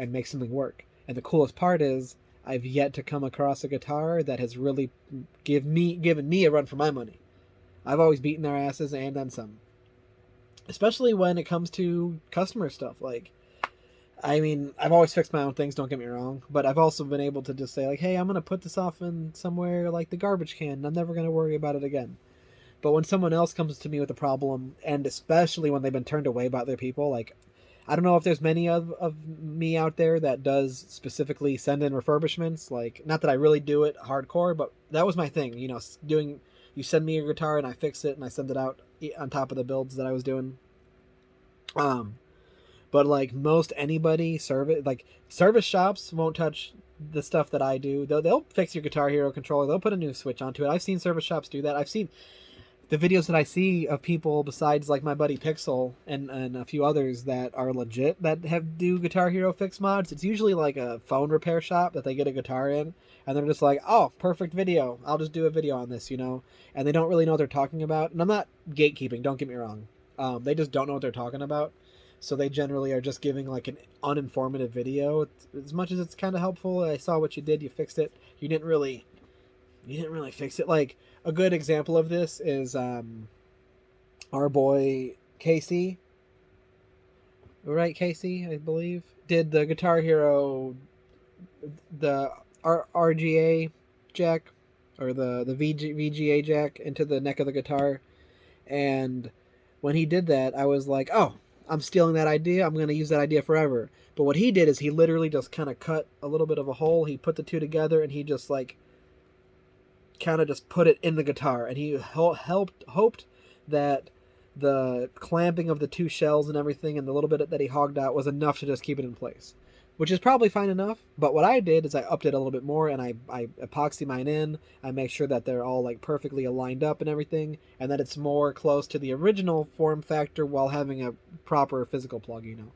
make something work. And the coolest part is I've yet to come across a guitar that has really given me a run for my money. I've always beaten their asses and then some. Especially when it comes to customer stuff. Like, I mean, I've always fixed my own things, don't get me wrong, but I've also been able to just say, like, hey, I'm going to put this off in somewhere like the garbage can. I'm never going to worry about it again. But when someone else comes to me with a problem, and especially when they've been turned away by other people, like, I don't know if there's many of me out there that does specifically send in refurbishments. Like, not that I really do it hardcore, but that was my thing. You know, you send me a guitar and I fix it and I send it out on top of the builds that I was doing. But like most anybody service shops won't touch the stuff that I do. They'll fix your Guitar Hero controller. They'll put a new switch onto it. I've seen service shops do that. I've seen the videos that I see of people besides like my buddy Pixel and a few others that are legit that do Guitar Hero fix mods. It's usually like a phone repair shop that they get a guitar in and they're just like, oh, perfect video. I'll just do a video on this, you know? And they don't really know what they're talking about. And I'm not gatekeeping, don't get me wrong. They just don't know what they're talking about. So they generally are just giving like an uninformative video. As much as it's kind of helpful, I saw what you did, you fixed it. You didn't really fix it. Like a good example of this is our boy Casey, right? Casey, I believe, did the Guitar Hero, the RGA jack or the VGA jack into the neck of the guitar, and when he did that, I was like, oh, I'm stealing that idea. I'm going to use that idea forever. But what he did is he literally just kind of cut a little bit of a hole. He put the two together and he just like kind of just put it in the guitar. And he hoped that the clamping of the two shells and everything and the little bit that he hogged out was enough to just keep it in place. Which is probably fine enough, but what I did is I upped it a little bit more and I epoxy mine in. I make sure that they're all like perfectly aligned up and everything, and that it's more close to the original form factor while having a proper physical plug, you know.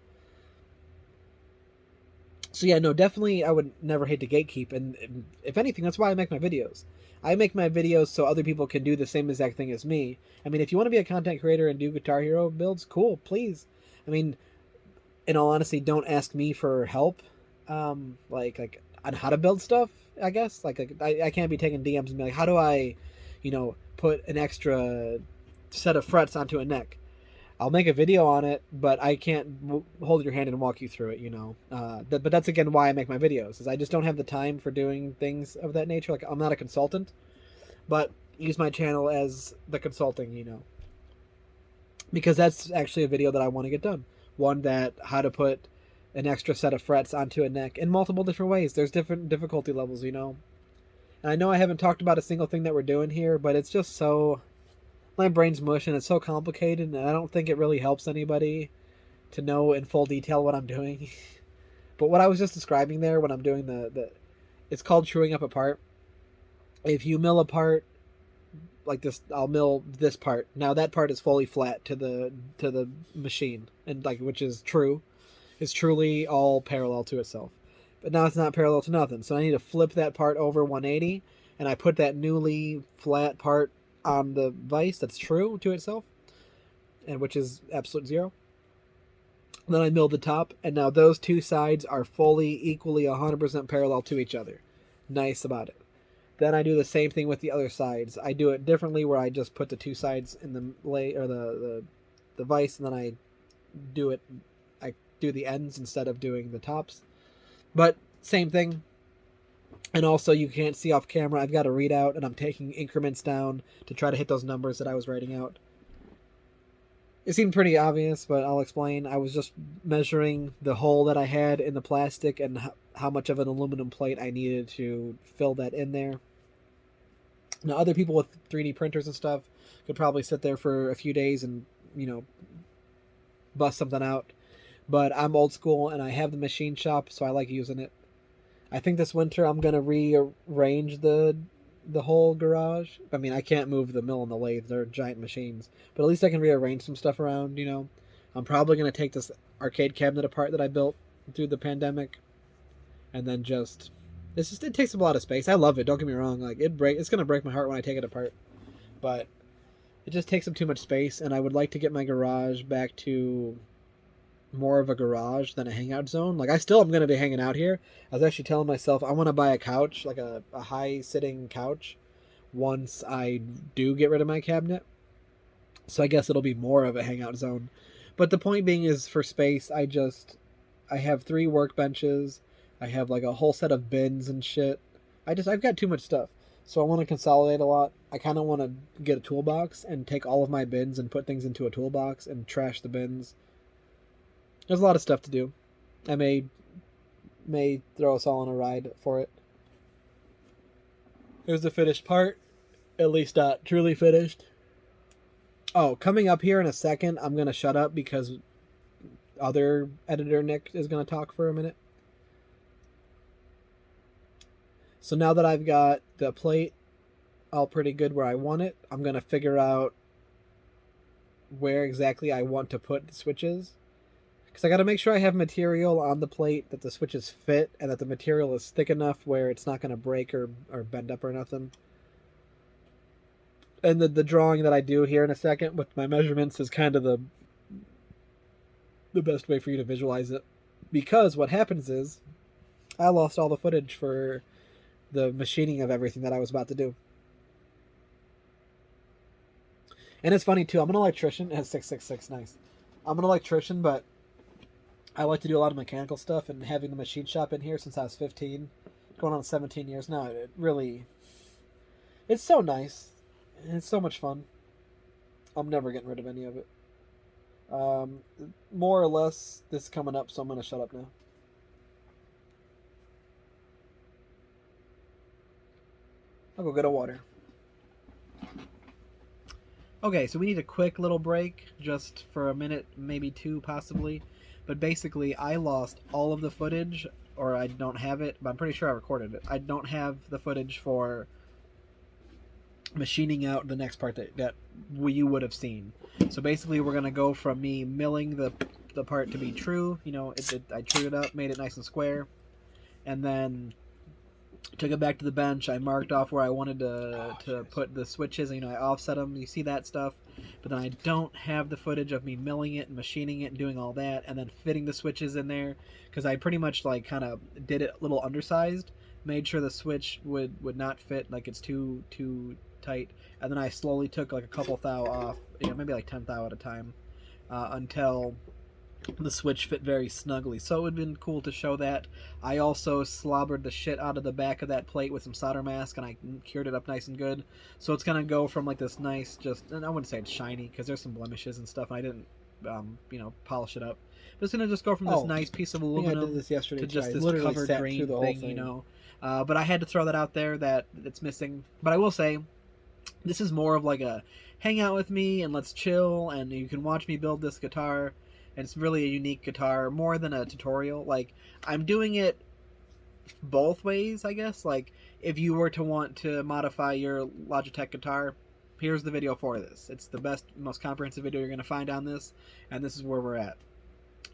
So yeah, no, definitely I would never hate to gatekeep, and if anything, that's why I make my videos. I make my videos so other people can do the same exact thing as me. I mean, if you want to be a content creator and do Guitar Hero builds, cool, please. I mean, in all honesty, don't ask me for help, like on how to build stuff. I guess I can't be taking DMs and be like, how do I, put an extra set of frets onto a neck? I'll make a video on it, but I can't hold your hand and walk you through it. But that's again why I make my videos, is I just don't have the time for doing things of that nature. Like I'm not a consultant, but use my channel as the consulting, because that's actually a video that I want to get done. One that how to put an extra set of frets onto a neck in multiple different ways. There's different difficulty levels, And I know I haven't talked about a single thing that we're doing here, but it's just so... My brain's mush and it's so complicated, and I don't think it really helps anybody to know in full detail what I'm doing. But what I was just describing there when I'm doing it's called truing up a part. If you mill a part like this, I'll mill this part. Now that part is fully flat to the machine, and which is true. It's truly all parallel to itself. But now it's not parallel to nothing. So I need to flip that part over 180, and I put that newly flat part on the vise that's true to itself, and which is absolute zero. Then I mill the top, and now those two sides are fully, equally, 100% parallel to each other. Nice about it. Then I do the same thing with the other sides. I do it differently, where I just put the two sides in the vise, and then I do the ends instead of doing the tops. But same thing. And also, you can't see off camera, I've got a readout, and I'm taking increments down to try to hit those numbers that I was writing out. It seemed pretty obvious, but I'll explain. I was just measuring the hole that I had in the plastic and how much of an aluminum plate I needed to fill that in there. Now, other people with 3D printers and stuff could probably sit there for a few days and, bust something out. But I'm old school, and I have the machine shop, so I like using it. I think this winter I'm going to rearrange the whole garage. I mean, I can't move the mill and the lathe. They're giant machines. But at least I can rearrange some stuff around, I'm probably going to take this arcade cabinet apart that I built through the pandemic. and then just it takes up a lot of space. I love it. Don't get me wrong. Like it's gonna break my heart when I take it apart, but it just takes up too much space. And I would like to get my garage back to more of a garage than a hangout zone. Like I still am gonna be hanging out here. I was actually telling myself I want to buy a couch, like a high sitting couch, once I do get rid of my cabinet. So I guess it'll be more of a hangout zone. But the point being is for space, I have 3 workbenches. I have like a whole set of bins and shit. I've got too much stuff. So I want to consolidate a lot. I kind of want to get a toolbox and take all of my bins and put things into a toolbox and trash the bins. There's a lot of stuff to do. I may throw us all on a ride for it. Here's the finished part. At least not truly finished. Oh, coming up here in a second, I'm going to shut up because other editor Nick is going to talk for a minute. So now that I've got the plate all pretty good where I want it, I'm going to figure out where exactly I want to put the switches. Because I got to make sure I have material on the plate that the switches fit and that the material is thick enough where it's not going to break or bend up or nothing. And the drawing that I do here in a second with my measurements is kind of the best way for you to visualize it. Because what happens is I lost all the footage for the machining of everything that I was about to do. And it's funny too, I'm an electrician. It has 666, nice. I'm an electrician, but I like to do a lot of mechanical stuff, and having the machine shop in here since I was 15, going on 17 years now, it's so nice. It's so much fun. I'm never getting rid of any of it. More or less, this is coming up, so I'm going to shut up now. I'll go get a water. Okay, so we need a quick little break, just for a minute, maybe 2 possibly. But basically, I lost all of the footage, or I don't have it, but I'm pretty sure I recorded it. I don't have the footage for machining out the next part that you would have seen. So basically, we're going to go from me milling the part to be true. You know, I trued it up, made it nice and square, and then took it back to the bench. I marked off where I wanted to put the switches. You know, I offset them. You see that stuff. But then I don't have the footage of me milling it and machining it and doing all that, and then fitting the switches in there, because I pretty much like kind of did it a little undersized, made sure the switch would not fit, like it's too tight, and then I slowly took like a couple thou off, you know, maybe like 10 thou at a time, until the switch fit very snugly. So it would have been cool to show that. I also slobbered the shit out of the back of that plate with some solder mask, and I cured it up nice and good. So it's gonna go from like this nice, and I wouldn't say it's shiny because there's some blemishes and stuff, and I didn't polish it up. But it's gonna just go from this nice piece of aluminum I did this yesterday to just this covered grain thing, you know. But I had to throw that out there that it's missing. But I will say, this is more of like a hang out with me and let's chill, and you can watch me build this guitar. And it's really a unique guitar, more than a tutorial. Like, I'm doing it both ways, I guess. Like, if you were to want to modify your Logitech guitar, here's the video for this. It's the best, most comprehensive video you're going to find on this, and this is where we're at.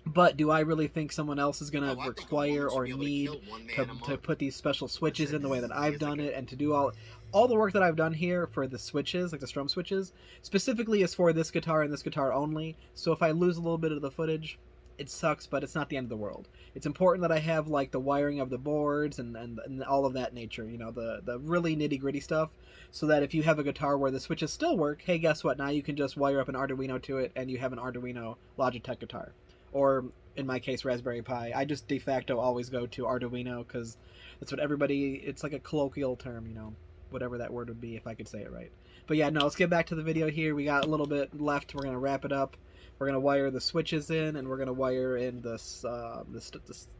But do I really think someone else is going to require or need to put these special switches in the way that I've done it, and to do all the work that I've done here for the switches, like the strum switches, specifically is for this guitar and this guitar only. So if I lose a little bit of the footage, it sucks, but it's not the end of the world. It's important that I have like the wiring of the boards and all of that nature, you know, the really nitty-gritty stuff, so that if you have a guitar where the switches still work, hey, guess what? Now you can just wire up an Arduino to it, and you have an Arduino Logitech guitar. Or, in my case, Raspberry Pi. I just de facto always go to Arduino, because that's what it's like a colloquial term, you know, whatever that word would be if I could say it right. But yeah, no, let's get back to the video here. We got a little bit left. We're going to wrap it up. We're going to wire the switches in, and we're going to wire in the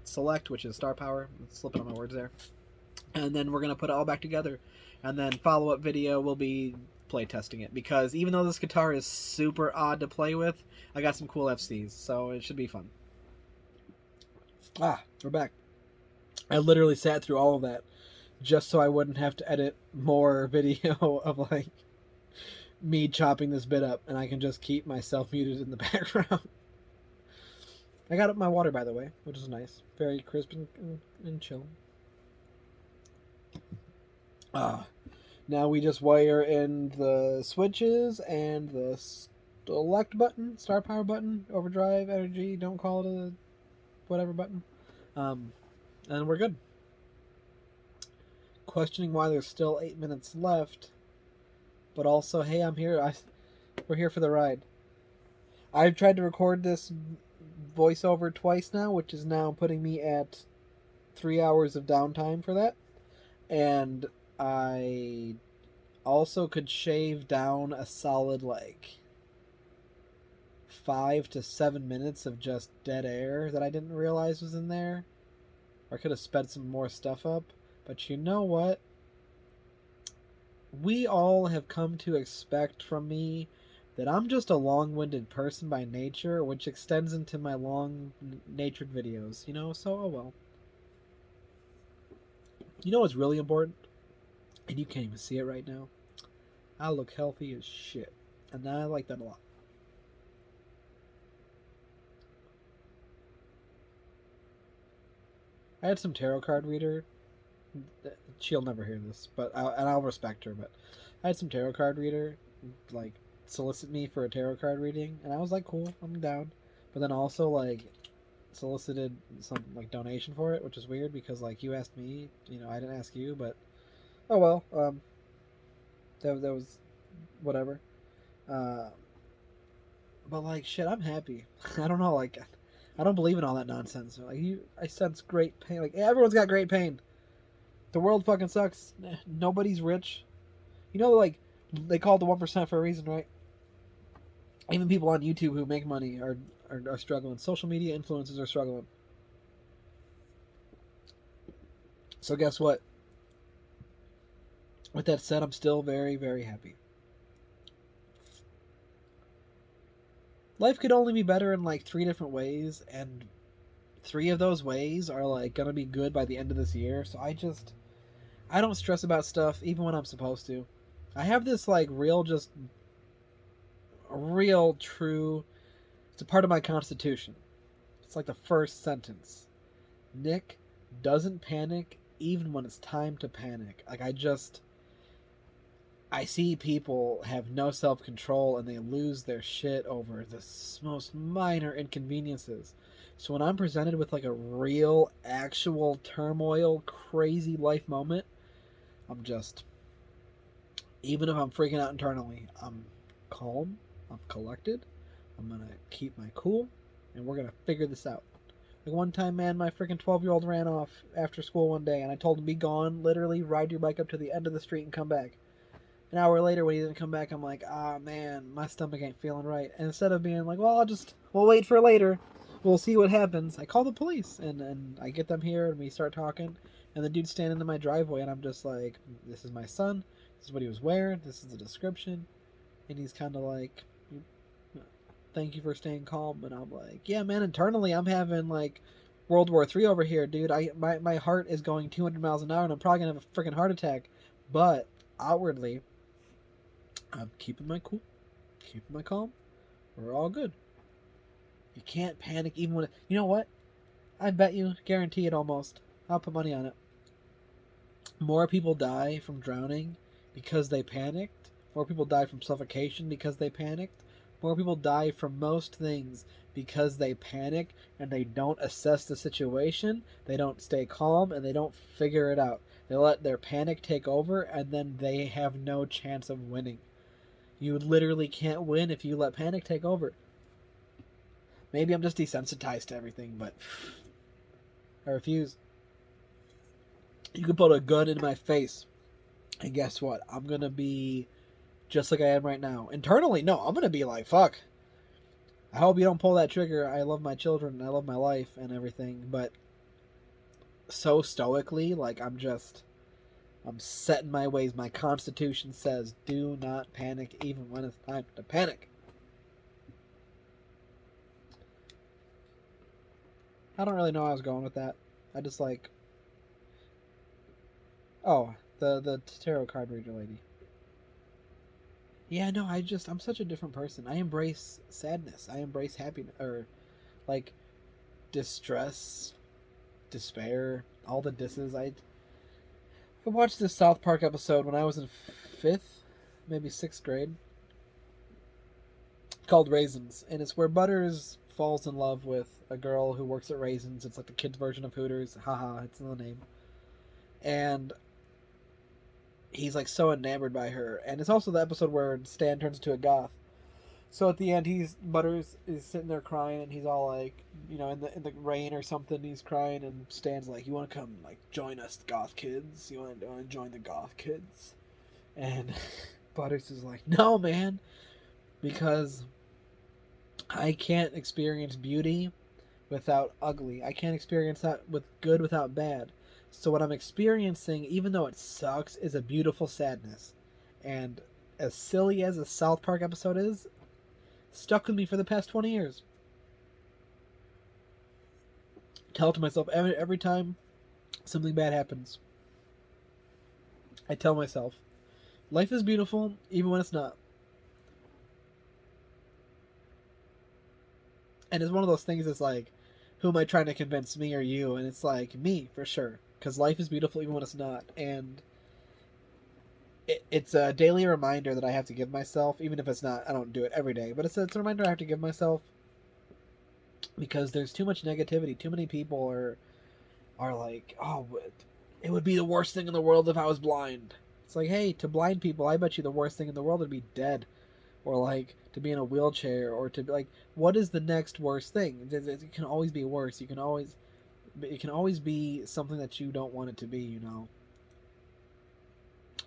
select, which is star power. I'm slipping on my words there. And then we're going to put it all back together. And then follow-up video will be play testing it, because even though this guitar is super odd to play with, I got some cool FCs, so it should be fun. We're back. I literally sat through all of that just so I wouldn't have to edit more video of like me chopping this bit up, and I can just keep myself muted in the background. I got up my water, by the way, which is nice. Very crisp and chill. Now we just wire in the switches and the select button, star power button, overdrive, energy, don't call it a whatever button. Um, and we're good. Questioning why there's still 8 minutes left, but also, hey, I'm here. We're here for the ride. I've tried to record this voiceover twice now, which is now putting me at 3 hours of downtime for that. And I also could shave down a solid, like, 5 to 7 minutes of just dead air that I didn't realize was in there. Or I could have sped some more stuff up. But you know what? We all have come to expect from me that I'm just a long-winded person by nature, which extends into my long-natured videos, you know? So, oh well. You know what's really important? And you can't even see it right now. I look healthy as shit. And I like that a lot. I had some tarot card reader. She'll never hear this, but I'll respect her. But I had some tarot card reader, like, solicit me for a tarot card reading, and I was like, cool, I'm down. But then also, like, solicited some, like, donation for it, which is weird because, like, you asked me, you know, I didn't ask you, but oh well. That was whatever. Uh, but like, shit, I'm happy. I don't know, like, I don't believe in all that nonsense. Like, I sense great pain. Like, everyone's got great pain. The world fucking sucks. Nobody's rich. You know, like, they call it the 1% for a reason, right? Even people on YouTube who make money are struggling. Social media influencers are struggling. So guess what? With that said, I'm still very, very happy. Life could only be better in like 3 different ways, and 3 of those ways are like gonna be good by the end of this year. So I don't stress about stuff even when I'm supposed to. I have this like real true. It's a part of my constitution. It's like the first sentence. Nick doesn't panic even when it's time to panic. Like, I see people have no self control and they lose their shit over the most minor inconveniences. So when I'm presented with like a real, actual turmoil, crazy life moment, I'm just, even if I'm freaking out internally, I'm calm, I'm collected, I'm gonna keep my cool, and we're gonna figure this out. Like one time, man, my freaking 12-year-old ran off after school one day, and I told him, be gone, literally ride your bike up to the end of the street and come back. An hour later, when he didn't come back, I'm like, ah, man, my stomach ain't feeling right. And instead of being like, well, we'll wait for later, we'll see what happens, I call the police, and I get them here, and we start talking, and the dude's standing in my driveway, and I'm just like, this is my son, this is what he was wearing, this is the description, and he's kind of like, thank you for staying calm, and I'm like, yeah, man, internally, I'm having, like, World War III over here, dude. My heart is going 200 miles an hour, and I'm probably gonna have a freaking heart attack, but outwardly, I'm keeping my cool, keeping my calm. We're all good. You can't panic even when you know what? I bet you, guarantee it almost. I'll put money on it. More people die from drowning because they panicked. More people die from suffocation because they panicked. More people die from most things because they panic and they don't assess the situation, they don't stay calm, and they don't figure it out. They let their panic take over, and then they have no chance of winning. You literally can't win if you let panic take over. Maybe I'm just desensitized to everything, but I refuse. You can put a gun in my face, and guess what? I'm gonna be just like I am right now. Internally, no, I'm gonna be like, fuck. I hope you don't pull that trigger. I love my children, and I love my life and everything, but so stoically, like I'm set in my ways. My constitution says, do not panic even when it's time to panic. I don't really know how I was going with that. I just like, oh, the tarot card reader lady. Yeah, no, I'm such a different person. I embrace sadness. I embrace happiness, or like distress, despair, all the disses. I watched this South Park episode when I was in 5th, maybe 6th grade, called Raisins, and it's where Butters falls in love with a girl who works at Raisins. It's like the kids' version of Hooters. Haha, it's in the name. And he's like so enamored by her. And it's also the episode where Stan turns into a goth. So at the end, Butters is sitting there crying, and he's all like, in the rain or something, he's crying, and Stan's like, "You want to come like join us, goth kids? You want to join the goth kids?" And Butters is like, "No, man, because I can't experience beauty without ugly. I can't experience that with good without bad. So what I'm experiencing, even though it sucks, is a beautiful sadness." And as silly as the South Park episode is, stuck with me for the past 20 years. Tell it to myself every time something bad happens. I tell myself, life is beautiful even when it's not. And it's one of those things that's like, who am I trying to convince, me or you? And it's like, me, for sure. Because life is beautiful even when it's not. And it's a daily reminder that I have to give myself, even if it's not, I don't do it every day, but it's a reminder I have to give myself, because there's too much negativity. Too many people are like, "Oh, it would be the worst thing in the world if I was blind." It's like, hey, to blind people, I bet you the worst thing in the world would be dead, or like to be in a wheelchair, or to be like, what is the next worst thing? It can always be worse. It can always be something that you don't want it to be.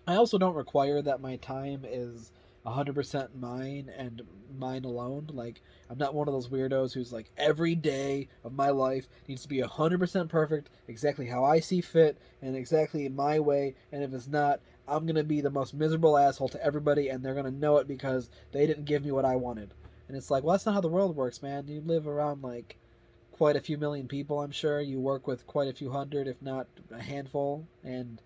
I also don't require that my time is 100% mine and mine alone. Like, I'm not one of those weirdos who's like, every day of my life needs to be 100% perfect, exactly how I see fit, and exactly my way, and if it's not, I'm going to be the most miserable asshole to everybody, and they're going to know it because they didn't give me what I wanted. And it's like, well, that's not how the world works, man. You live around, like, quite a few million people, I'm sure. You work with quite a few hundred, if not a handful, and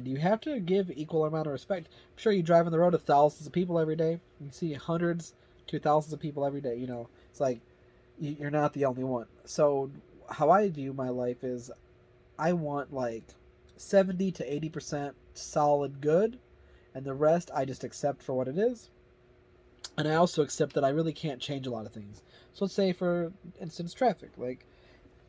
you have to give equal amount of respect. I'm sure you drive on the road to thousands of people every day. You see hundreds to thousands of people every day. It's like you're not the only one. So how I view my life is, I want like 70 to 80% solid good, and the rest I just accept for what it is. And I also accept that I really can't change a lot of things. So let's say, for instance, traffic. Like,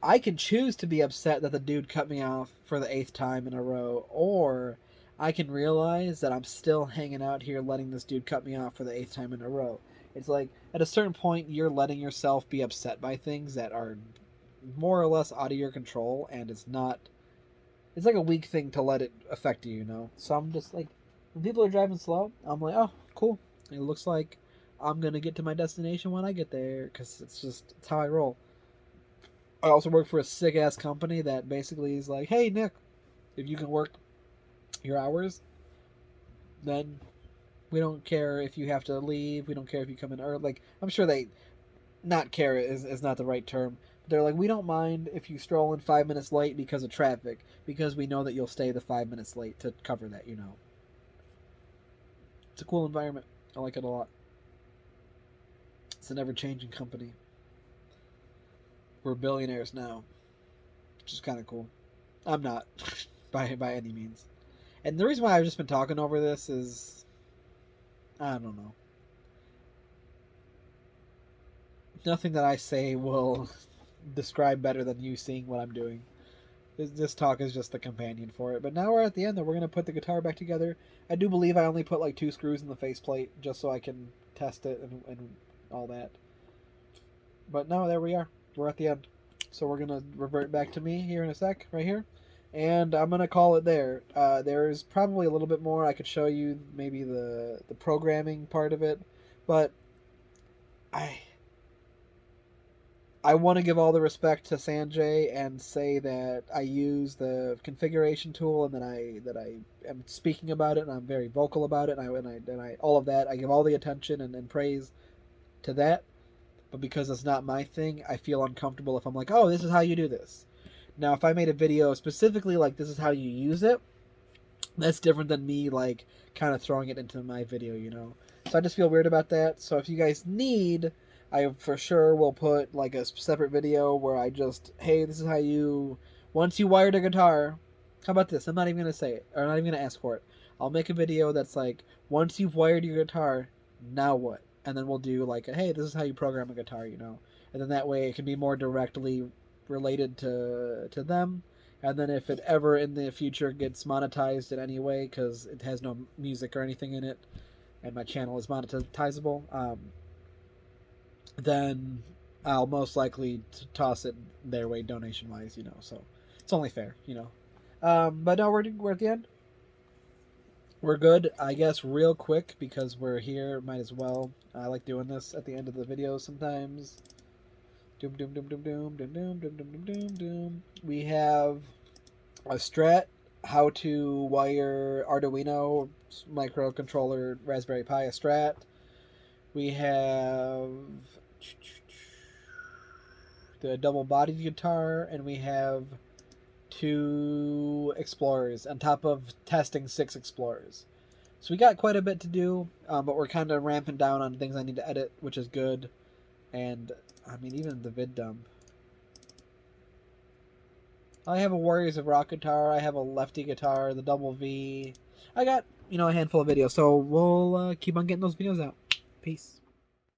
I can choose to be upset that the dude cut me off for the 8th time in a row, or I can realize that I'm still hanging out here letting this dude cut me off for the 8th time in a row. It's like, at a certain point, you're letting yourself be upset by things that are more or less out of your control, and it's like a weak thing to let it affect you. So I'm just like, when people are driving slow, I'm like, oh, cool. It looks like I'm going to get to my destination when I get there, because it's how I roll. I also work for a sick ass company that basically is like, hey, Nick, if you can work your hours, then we don't care if you have to leave. We don't care if you come in early. Like, I'm sure not care is not the right term. But they're like, we don't mind if you stroll in 5 minutes late because of traffic, because we know that you'll stay the 5 minutes late to cover that. It's a cool environment. I like it a lot. It's an ever-changing company. We're billionaires now, which is kind of cool. I'm not, by any means. And the reason why I've just been talking over this is, I don't know. Nothing that I say will describe better than you seeing what I'm doing. This talk is just the companion for it. But now we're at the end, and we're going to put the guitar back together. I do believe I only put like 2 screws in the faceplate just so I can test it and all that. But no, there we are. We're at the end. So we're going to revert back to me here in a sec, right here. And I'm going to call it there. There's probably a little bit more I could show you, maybe the programming part of it. But I want to give all the respect to Sanjay and say that I use the configuration tool, and that I am speaking about it, and I'm very vocal about it, and I all of that. I give all the attention and praise to that. But because it's not my thing, I feel uncomfortable if I'm like, oh, this is how you do this. Now, if I made a video specifically like this is how you use it, that's different than me like kind of throwing it into my video. So I just feel weird about that. So if you guys need I for sure will put like a separate video where I just, hey, this is how you, once you wired a guitar, how about this? I'm not even gonna say it, or I'm not even gonna ask for it. I'll make a video that's like, once you've wired your guitar, now what? And then we'll do like, hey, this is how you program a guitar, you know, and then that way it can be more directly related to them. And then if it ever in the future gets monetized in any way, because it has no music or anything in it, and my channel is monetizable, then I'll most likely toss it their way donation wise, you know. So it's only fair, you know. But no, we're at the end. We're good, I guess. Real quick because we're here, might as well. I like doing this at the end of the video sometimes. Doom doom doom doom doom doom doom doom doom doom doom. We have a Strat, how to wire Arduino microcontroller Raspberry Pi, a Strat. We have the double-bodied guitar, and we have 2 Explorers on top of testing 6 Explorers. So we got quite a bit to do, but we're kind of ramping down on things I need to edit, which is good. And I mean, even the vid dump. I have a Warriors of Rock guitar. I have a lefty guitar, the double V. I got, you know, a handful of videos, so we'll keep on getting those videos out. Peace.